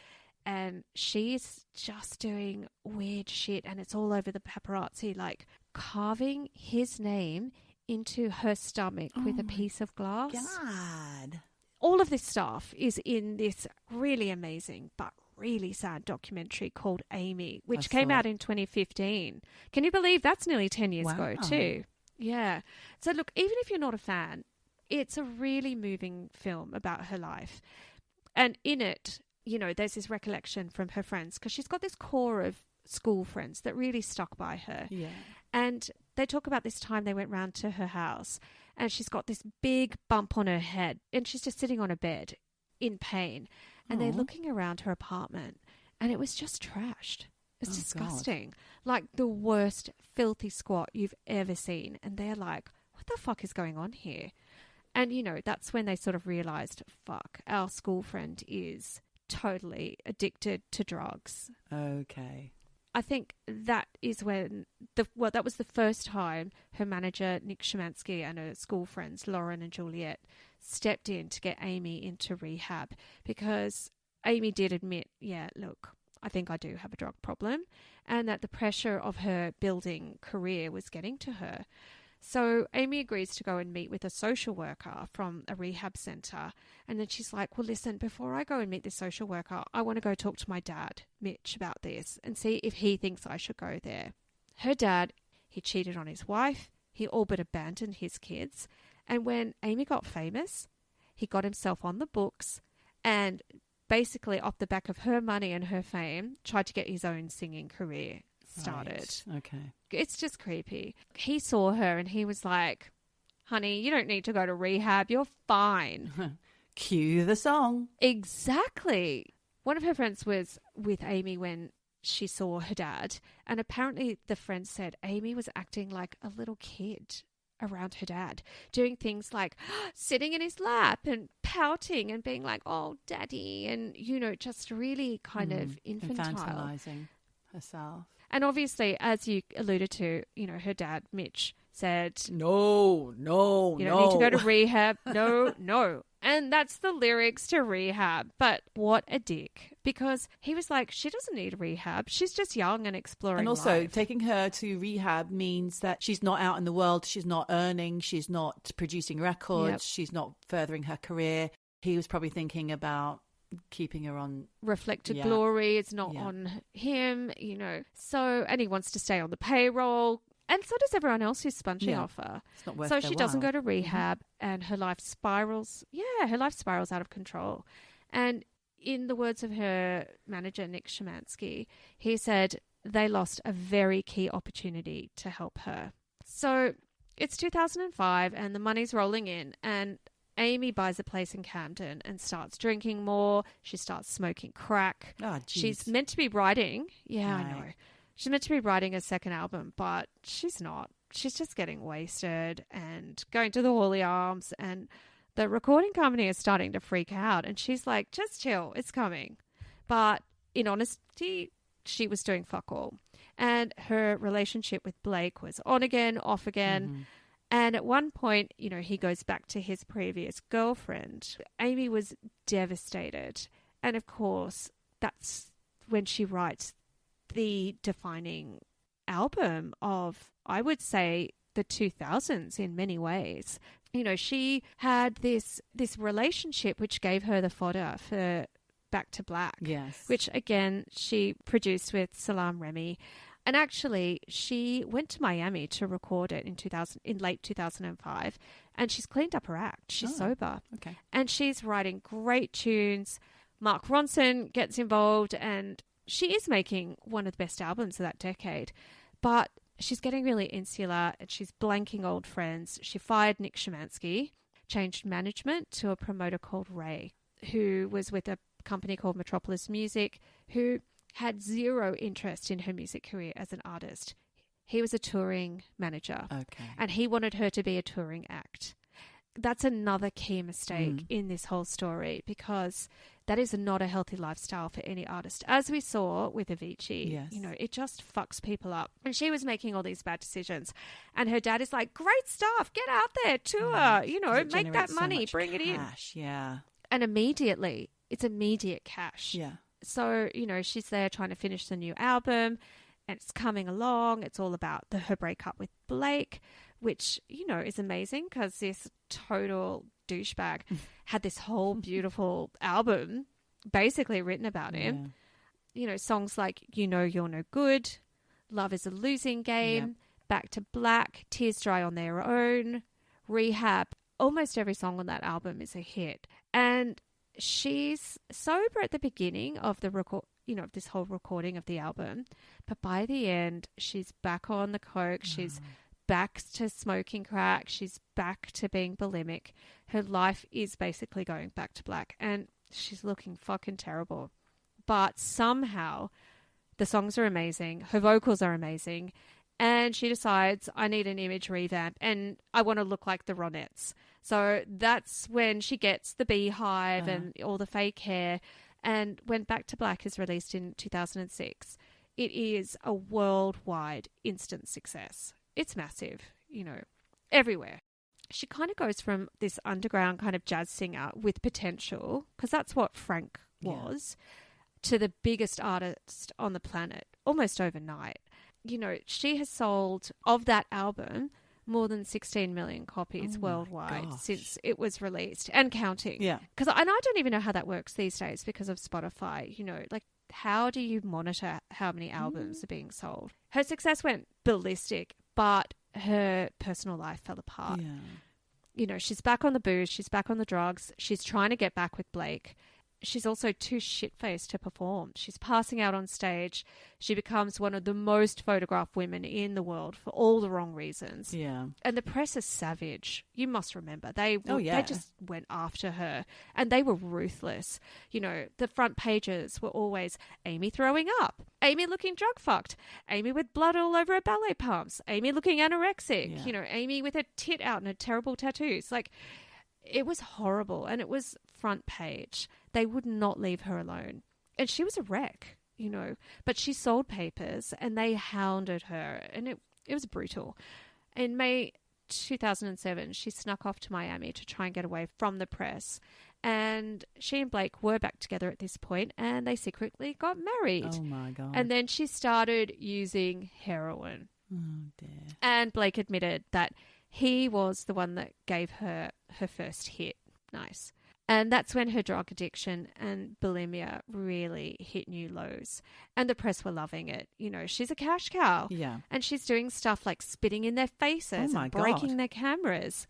And she's just doing weird shit. And it's all over the paparazzi, like carving his name into her stomach with a piece of glass. God. All of this stuff is in this really amazing but really sad documentary called Amy, which came out in 2015. Can you believe that's nearly 10 years ago too? Yeah. So look, even if you're not a fan, it's a really moving film about her life. And in it, you know, there's this recollection from her friends, because she's got this core of school friends that really stuck by her. Yeah. And they talk about this time they went round to her house and she's got this big bump on her head and she's just sitting on a bed in pain. And they're looking around her apartment and it was just trashed. It's disgusting. God. Like the worst filthy squat you've ever seen. And they're like, what the fuck is going on here? And, you know, that's when they sort of realised, fuck, our school friend is totally addicted to drugs. Okay. I think that is when that was the first time her manager, Nick Szymanski, and her school friends, Lauren and Juliet, stepped in to get Amy into rehab, because Amy did admit, yeah, look, I think I do have a drug problem, and that the pressure of her building career was getting to her. So Amy agrees to go and meet with a social worker from a rehab centre. And then she's like, well, listen, before I go and meet this social worker, I want to go talk to my dad, Mitch, about this and see if he thinks I should go there. Her dad, he cheated on his wife. He all but abandoned his kids. And when Amy got famous, he got himself on the books and basically off the back of her money and her fame, tried to get his own singing career started. Right. Okay. It's just creepy. He saw her and he was like, honey, you don't need to go to rehab. You're fine. Cue the song. Exactly. One of her friends was with Amy when she saw her dad. And apparently the friend said Amy was acting like a little kid around her dad, doing things like sitting in his lap and pouting and being like, oh, daddy. And, you know, just really kind of infantile. Infantilizing herself. And obviously, as you alluded to, you know, her dad, Mitch, said, No. You don't need to go to rehab. No. And that's the lyrics to Rehab. But what a dick. Because he was like, she doesn't need rehab. She's just young and exploring And also, life. taking her to rehab means that she's not out in the world. She's not earning. She's not producing records. Yep. She's not furthering her career. He was probably thinking about keeping her on reflected glory. It's not on him, you know. So, and he wants to stay on the payroll, and so does everyone else who's sponging off her. It's not worth so their she doesn't while. go to rehab, and her life spirals. Yeah, her life spirals out of control. And in the words of her manager, Nick Szymanski, he said they lost a very key opportunity to help her. So it's 2005, and the money's rolling in, and Amy buys a place in Camden and starts drinking more. She starts smoking crack. Oh, she's meant to be writing. Yeah, right. I know. She's meant to be writing a second album, but she's not. She's just getting wasted and going to the Hawley Arms, and the recording company is starting to freak out. And she's like, just chill, it's coming. But in honesty, she was doing fuck all. And her relationship with Blake was on again, off again. Mm-hmm. And at one point, you know, he goes back to his previous girlfriend. Amy was devastated. And of course, that's when she writes the defining album of, I would say, the 2000s in many ways. You know, she had this relationship which gave her the fodder for Back to Black. Yes. Which, again, she produced with Salam Remy. And actually, she went to Miami to record it in late 2005, and she's cleaned up her act. She's sober. Okay. And she's writing great tunes. Mark Ronson gets involved, and she is making one of the best albums of that decade. But she's getting really insular, and she's blanking old friends. She fired Nick Szymanski, changed management to a promoter called Ray, who was with a company called Metropolis Music, who had zero interest in her music career as an artist. He was a touring manager. Okay. And he wanted her to be a touring act. That's another key mistake in this whole story, because that is not a healthy lifestyle for any artist. As we saw with Avicii, you know, it just fucks people up. And she was making all these bad decisions. And her dad is like, great stuff, get out there, tour, you know, make that money, bring it in. Yeah. And immediately, it's immediate cash. Yeah. So, you know, she's there trying to finish the new album, and it's coming along. It's all about her breakup with Blake. which, you know, is amazing because this total douchebag had this whole beautiful album basically written about him. You know, songs like You Know You're No Good, Love is a Losing Game, Back to Black, Tears Dry on Their Own, Rehab. Almost every song on that album is a hit. And she's sober at the beginning of the this whole recording of the album. But by the end, she's back on the coke. She's back to smoking crack. She's back to being bulimic. Her life is basically going back to black. And she's looking fucking terrible. But somehow the songs are amazing. Her vocals are amazing. And she decides, I need an image revamp and I want to look like the Ronettes. So that's when she gets the beehive and all the fake hair. And when Back to Black is released in 2006, it is a worldwide instant success. It's massive, you know, everywhere. She kind of goes from this underground kind of jazz singer with potential, because that's what Frank was, to the biggest artist on the planet almost overnight. You know, she has sold, of that album, more than 16 million copies worldwide since it was released and counting. Yeah. And I don't even know how that works these days because of Spotify. You know, like, how do you monitor how many albums are being sold? Her success went ballistic, but her personal life fell apart. Yeah. You know, she's back on the booze. She's back on the drugs. She's trying to get back with Blake. She's also too shit-faced to perform. She's passing out on stage. She becomes one of the most photographed women in the world for all the wrong reasons. Yeah. And the press is savage. You must remember. They just went after her and they were ruthless. You know, the front pages were always Amy throwing up, Amy looking drug-fucked, Amy with blood all over her ballet pumps, Amy looking anorexic, you know, Amy with her tit out and her terrible tattoos. Like, it was horrible and it was front page. They would not leave her alone. And she was a wreck, you know. But she sold papers and they hounded her. And it was brutal. In May 2007, she snuck off to Miami to try and get away from the press. And she and Blake were back together at this point and they secretly got married. Oh, my God. And then she started using heroin. Oh, dear. And Blake admitted that he was the one that gave her her first hit. Nice. And that's when her drug addiction and bulimia really hit new lows. And the press were loving it. You know, she's a cash cow. Yeah. And she's doing stuff like spitting in their faces and breaking their cameras.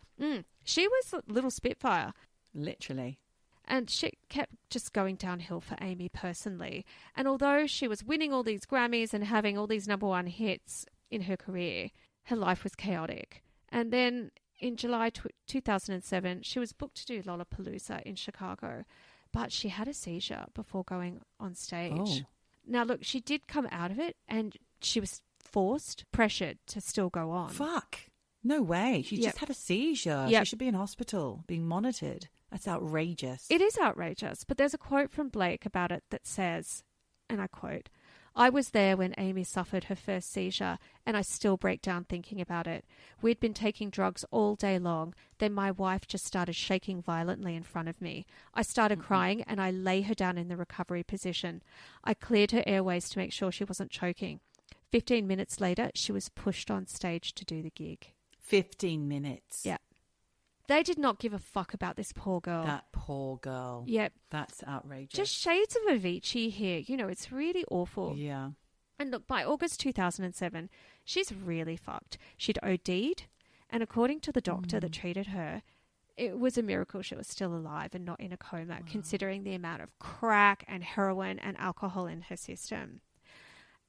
She was a little spitfire. Literally. And she kept just going downhill for Amy personally. And although she was winning all these Grammys and having all these #1 hits in her career, her life was chaotic. And then in July 2007, she was booked to do Lollapalooza in Chicago, but she had a seizure before going on stage. Oh. Now, look, she did come out of it and she was pressured to still go on. Fuck. No way. She just had a seizure. She should be in hospital being monitored. That's outrageous. It is outrageous, but there's a quote from Blake about it that says, and I quote, "I was there when Amy suffered her first seizure, and I still break down thinking about it. We'd been taking drugs all day long. Then my wife just started shaking violently in front of me. I started crying, and I lay her down in the recovery position. I cleared her airways to make sure she wasn't choking. 15 minutes later, she was pushed on stage to do the gig." 15 minutes? Yeah. They did not give a fuck about this poor girl. That poor girl. Yep. That's outrageous. Just shades of Avicii here. You know, it's really awful. Yeah. And look, by August 2007, she's really fucked. She'd OD'd, and according to the doctor that treated her, it was a miracle she was still alive and not in a coma, considering the amount of crack and heroin and alcohol in her system.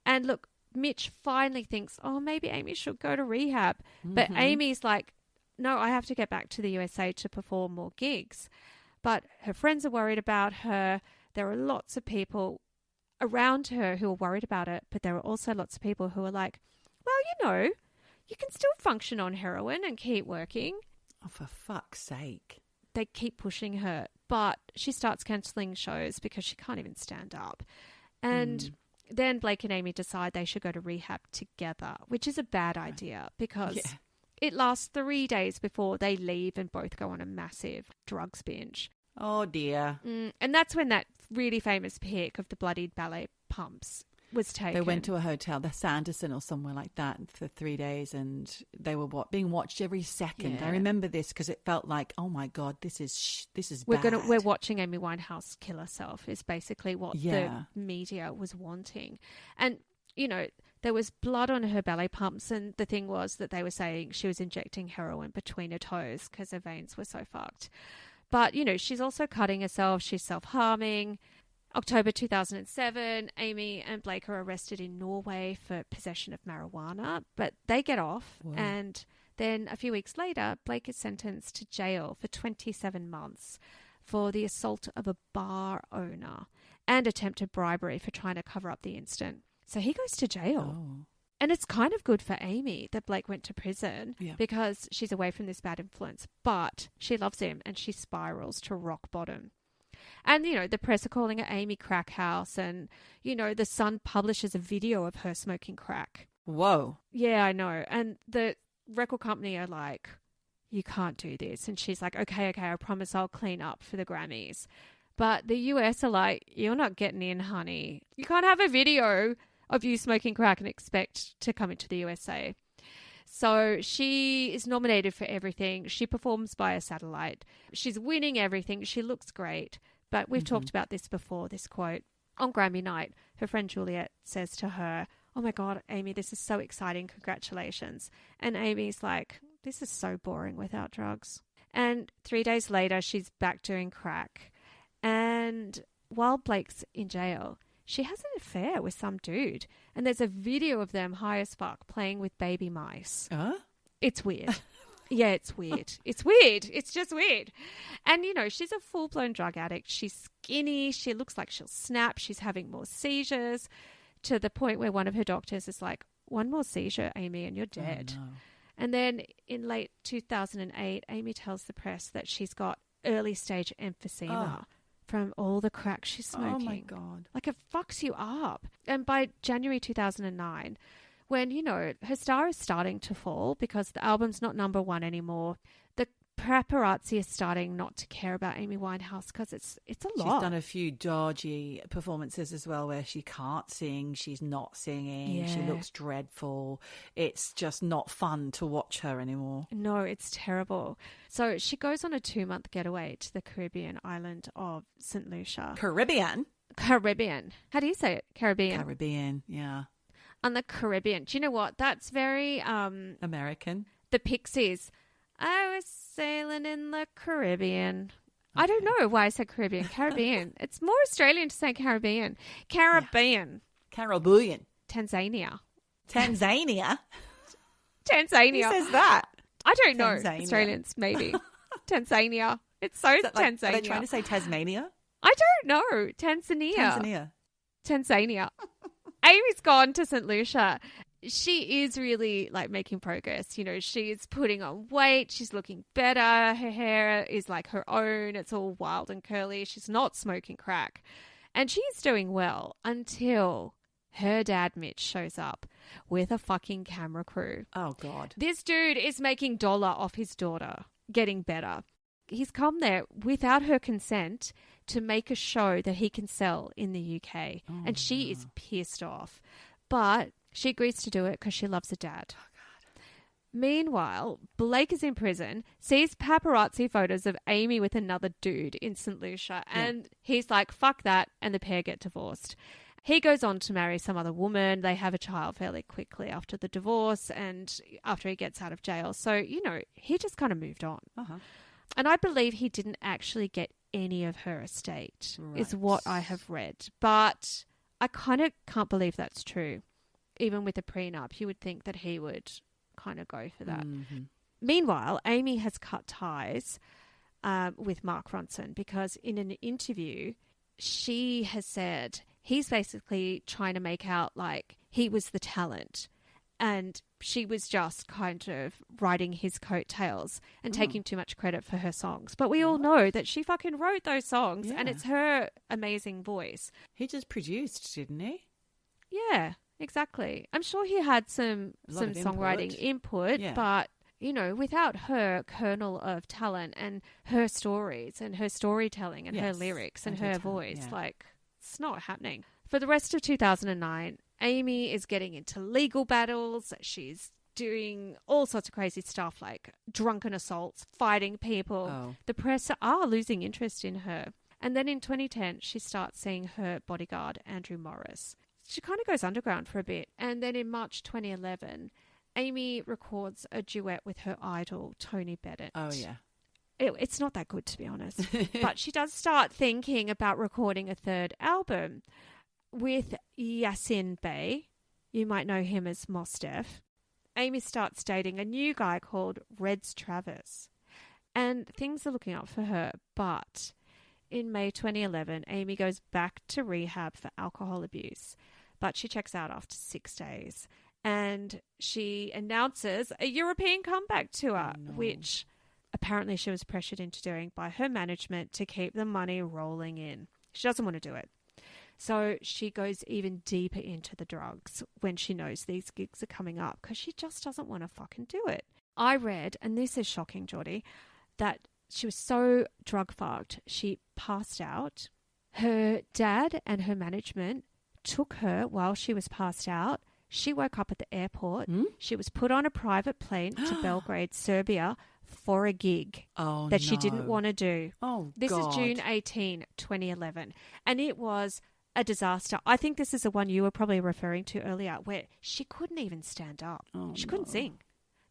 And look, Mitch finally thinks, oh, maybe Amy should go to rehab. But Amy's like, no, I have to get back to the USA to perform more gigs. But her friends are worried about her. There are lots of people around her who are worried about it. But there are also lots of people who are like, well, you know, you can still function on heroin and keep working. Oh, for fuck's sake. They keep pushing her. But she starts cancelling shows because she can't even stand up. And then Blake and Amy decide they should go to rehab together, which is a bad idea because it lasts 3 days before they leave and both go on a massive drugs binge. Oh, dear. And that's when that really famous pic of the bloodied ballet pumps was taken. They went to a hotel, the Sanderson or somewhere like that, for 3 days, and they were being watched every second. Yeah. I remember this because it felt like, oh my God, this is bad. We're watching Amy Winehouse kill herself is basically what the media was wanting. And, you know, there was blood on her belly pumps, and the thing was that they were saying she was injecting heroin between her toes because her veins were so fucked. But, you know, she's also cutting herself. She's self-harming. October 2007, Amy and Blake are arrested in Norway for possession of marijuana, but they get off. Whoa. And then a few weeks later, Blake is sentenced to jail for 27 months for the assault of a bar owner and attempted bribery for trying to cover up the incident. So he goes to jail. Oh. And it's kind of good for Amy that Blake went to prison because she's away from this bad influence. But she loves him and she spirals to rock bottom. And, you know, the press are calling her Amy Crackhouse, and, you know, the Sun publishes a video of her smoking crack. Whoa. Yeah, I know. And the record company are like, you can't do this. And she's like, okay, I promise I'll clean up for the Grammys. But the US are like, you're not getting in, honey. You can't have a video of you smoking crack and expect to come into the USA. So she is nominated for everything. She performs via satellite. She's winning everything. She looks great. But we've talked about this before, this quote. On Grammy night, her friend Juliet says to her, oh my God, Amy, this is so exciting. Congratulations. And Amy's like, this is so boring without drugs. And 3 days later, she's back doing crack. And while Blake's in jail, she has an affair with some dude. And there's a video of them high as fuck playing with baby mice. It's weird. Yeah, it's weird. It's weird. It's just weird. And, you know, she's a full-blown drug addict. She's skinny. She looks like she'll snap. She's having more seizures, to the point where one of her doctors is like, one more seizure, Amy, and you're dead. Oh, no. And then in late 2008, Amy tells the press that she's got early-stage emphysema from all the crack she's smoking. Oh, my God. Like, it fucks you up. And by January 2009... when, you know, her star is starting to fall because the album's not number one anymore. The paparazzi is starting not to care about Amy Winehouse because it's a lot. She's done a few dodgy performances as well where she can't sing, she's not singing, she looks dreadful. It's just not fun to watch her anymore. No, it's terrible. So she goes on a 2-month getaway to the Caribbean island of St. Lucia. Caribbean? How do you say it? Caribbean, yeah. On the Caribbean. Do you know what? That's very... American. The Pixies. I was sailing in the Caribbean. Okay. I don't know why I said Caribbean. Caribbean. It's more Australian to say Caribbean. Caribbean. Yeah. Caribbean. Tanzania. Who says that? I don't know. Australians, maybe. Tanzania. It's so Tanzania. Are they trying to say Tasmania? I don't know. Tanzania. Amy's gone to St. Lucia. She is really like making progress. You know, she's putting on weight. She's looking better. Her hair is like her own. It's all wild and curly. She's not smoking crack. And she's doing well until her dad, Mitch, shows up with a fucking camera crew. Oh, God. This dude is making dollar off his daughter, getting better. He's come there without her consent to make a show that he can sell in the UK. Oh, and she is pissed off. But she agrees to do it because she loves her dad. Oh, God. Meanwhile, Blake is in prison, sees paparazzi photos of Amy with another dude in St. Lucia, and he's like, fuck that, and the pair get divorced. He goes on to marry some other woman. They have a child fairly quickly after the divorce and after he gets out of jail. So, you know, he just kind of moved on. Uh-huh. And I believe he didn't actually get any of her estate, is what I have read. But I kind of can't believe that's true. Even with a prenup, you would think that he would kind of go for that. Mm-hmm. Meanwhile, Amy has cut ties with Mark Ronson because in an interview, she has said he's basically trying to make out like he was the talent. And she was just kind of riding his coattails and taking too much credit for her songs. But we all know that she fucking wrote those songs and it's her amazing voice. He just produced, didn't he? Yeah, exactly. I'm sure he had some songwriting input, but, you know, without her kernel of talent and her stories and her storytelling and her lyrics and her voice, like... It's not happening. For the rest of 2009, Amy is getting into legal battles. She's doing all sorts of crazy stuff like drunken assaults, fighting people. Oh. The press are losing interest in her. And then in 2010, she starts seeing her bodyguard, Andrew Morris. She kind of goes underground for a bit. And then in March 2011, Amy records a duet with her idol, Tony Bennett. Oh, yeah. It's not that good, to be honest. But she does start thinking about recording a third album with Yasin Bey. You might know him as Mos Def. Amy starts dating a new guy called Reds Travis. And things are looking up for her. But in May 2011, Amy goes back to rehab for alcohol abuse. But she checks out after 6 days. And she announces a European comeback tour, which apparently she was pressured into doing by her management to keep the money rolling in. She doesn't want to do it. So she goes even deeper into the drugs when she knows these gigs are coming up because she just doesn't want to fucking do it. I read, and this is shocking, Geordie, that she was so drug fucked, she passed out. Her dad and her management took her while she was passed out. She woke up at the airport. She was put on a private plane to Belgrade, Serbia, for a gig that she didn't want to do. This is June 18, 2011. And it was a disaster. I think this is the one you were probably referring to earlier where she couldn't even stand up. She couldn't sing.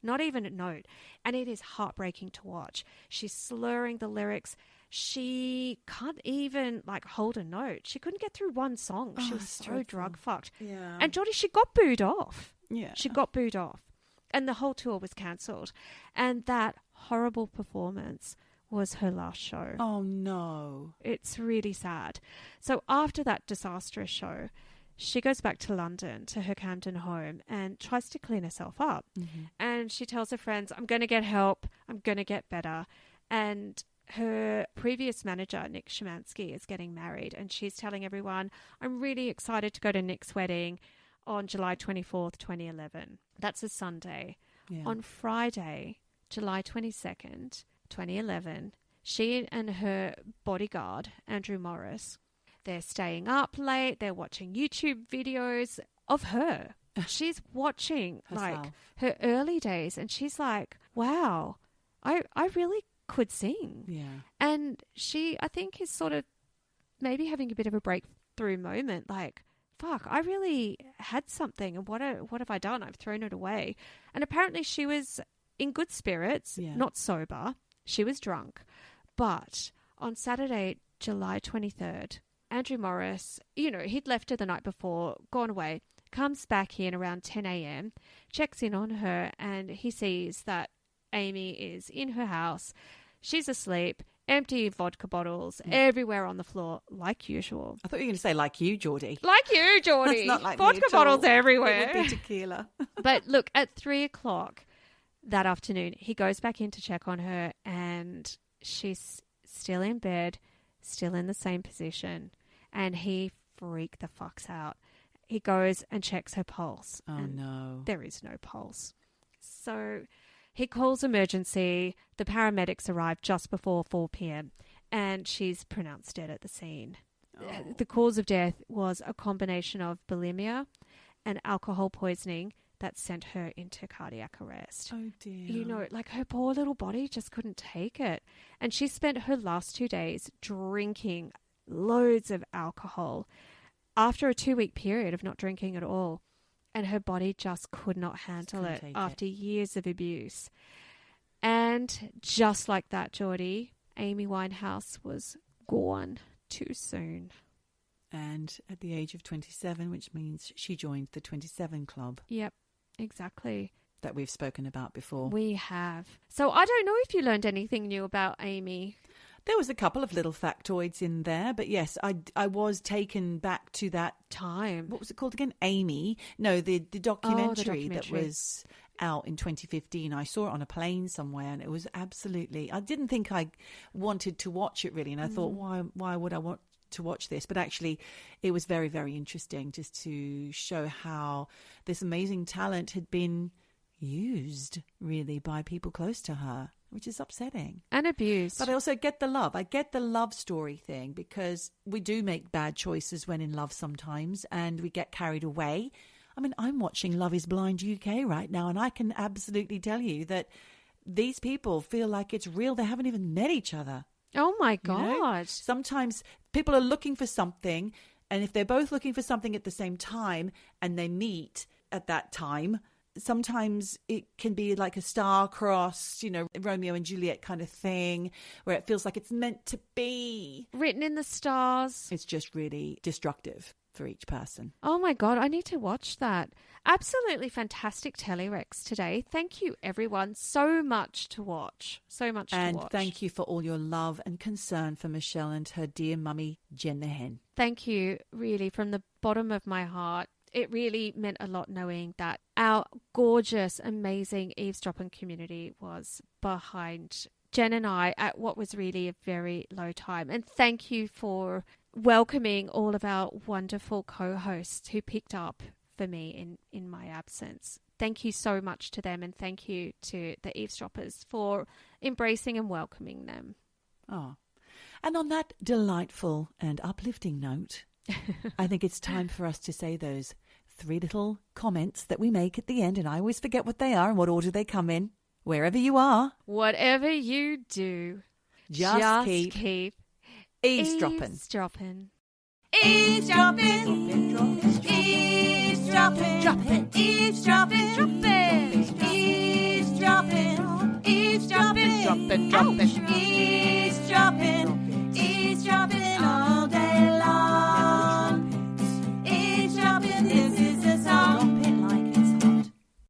Not even a note. And it is heartbreaking to watch. She's slurring the lyrics. She can't even hold a note. She couldn't get through one song. She was so drug fucked. Yeah. And Geordie, she got booed off. Yeah. She got booed off. And the whole tour was cancelled. And that horrible performance was her last show. Oh, no. It's really sad. So after that disastrous show, she goes back to London, to her Camden home, and tries to clean herself up. Mm-hmm. And she tells her friends, I'm going to get help. I'm going to get better. And her previous manager, Nick Szymanski, is getting married. And she's telling everyone, I'm really excited to go to Nick's wedding on July 24th, 2011. That's a Sunday. Yeah. On Friday, July 22nd, 2011, she and her bodyguard, Andrew Morris, they're staying up late. They're watching YouTube videos of her. She's watching her early days and she's like, wow, I really could sing. Yeah. And she, I think, is sort of maybe having a bit of a breakthrough moment, like, fuck, I really had something and what have I done? I've thrown it away. And apparently she was in good spirits, not sober. She was drunk. But on Saturday, July 23rd, Andrew Morris, he'd left her the night before, gone away, comes back in around 10 a.m., checks in on her, and he sees that Amy is in her house. She's asleep, empty vodka bottles everywhere on the floor, like usual. I thought you were going to say like you, Geordie. Like you, Geordie. It's not like vodka bottles everywhere. It would be tequila. But look, at 3 o'clock that afternoon, he goes back in to check on her, and she's still in bed, still in the same position, and he freaked the fucks out. He goes and checks her pulse. Oh, no. There is no pulse. So he calls emergency. The paramedics arrive just before 4 p.m. and she's pronounced dead at the scene. Oh. The cause of death was a combination of bulimia and alcohol poisoning that sent her into cardiac arrest. Oh, dear. Her poor little body just couldn't take it. And she spent her last 2 days drinking loads of alcohol after a 2-week period of not drinking at all. And her body just could not handle it after years of abuse. And just like that, Geordie, Amy Winehouse was gone too soon. And at the age of 27, which means she joined the 27 Club. Yep, exactly. That we've spoken about before. We have. So I don't know if you learned anything new about Amy. There was a couple of little factoids in there, but yes, I was taken back to that time. What was it called again? Amy? No, the documentary that was out in 2015. I saw it on a plane somewhere, and it was absolutely. I didn't think I wanted to watch it really, and I thought, why would I want to watch this? But actually, it was very, very interesting just to show how this amazing talent had been used really by people close to her. which is upsetting. And abused. But I also get the love. I get the love story thing because we do make bad choices when in love sometimes and we get carried away. I mean, I'm watching Love is Blind UK right now and I can absolutely tell you that these people feel like it's real. They haven't even met each other. Oh, my God. You know? Sometimes people are looking for something, and if they're both looking for something at the same time and they meet at that time, sometimes it can be like a star-crossed, you know, Romeo and Juliet kind of thing where it feels like it's meant to be. Written in the stars. It's just really destructive for each person. Oh, my God. I need to watch that. Absolutely fantastic Telerex today. Thank you, everyone. So much to watch. So much to watch. And thank you for all your love and concern for Michelle and her dear mummy, Jen the Hen. Thank you, really, from the bottom of my heart. It really meant a lot knowing that our gorgeous, amazing Eavesdroppin community was behind Jen and I at what was really a very low time. And thank you for welcoming all of our wonderful co-hosts who picked up for me in my absence. Thank you so much to them, and thank you to the Eavesdroppers for embracing and welcoming them. Oh, and on that delightful and uplifting note, I think it's time for us to say those 3 little comments that we make at the end, and I always forget what they are and what order they come in. Wherever you are, whatever you do, just keep eavesdropping. Eavesdropping. Eavesdropping.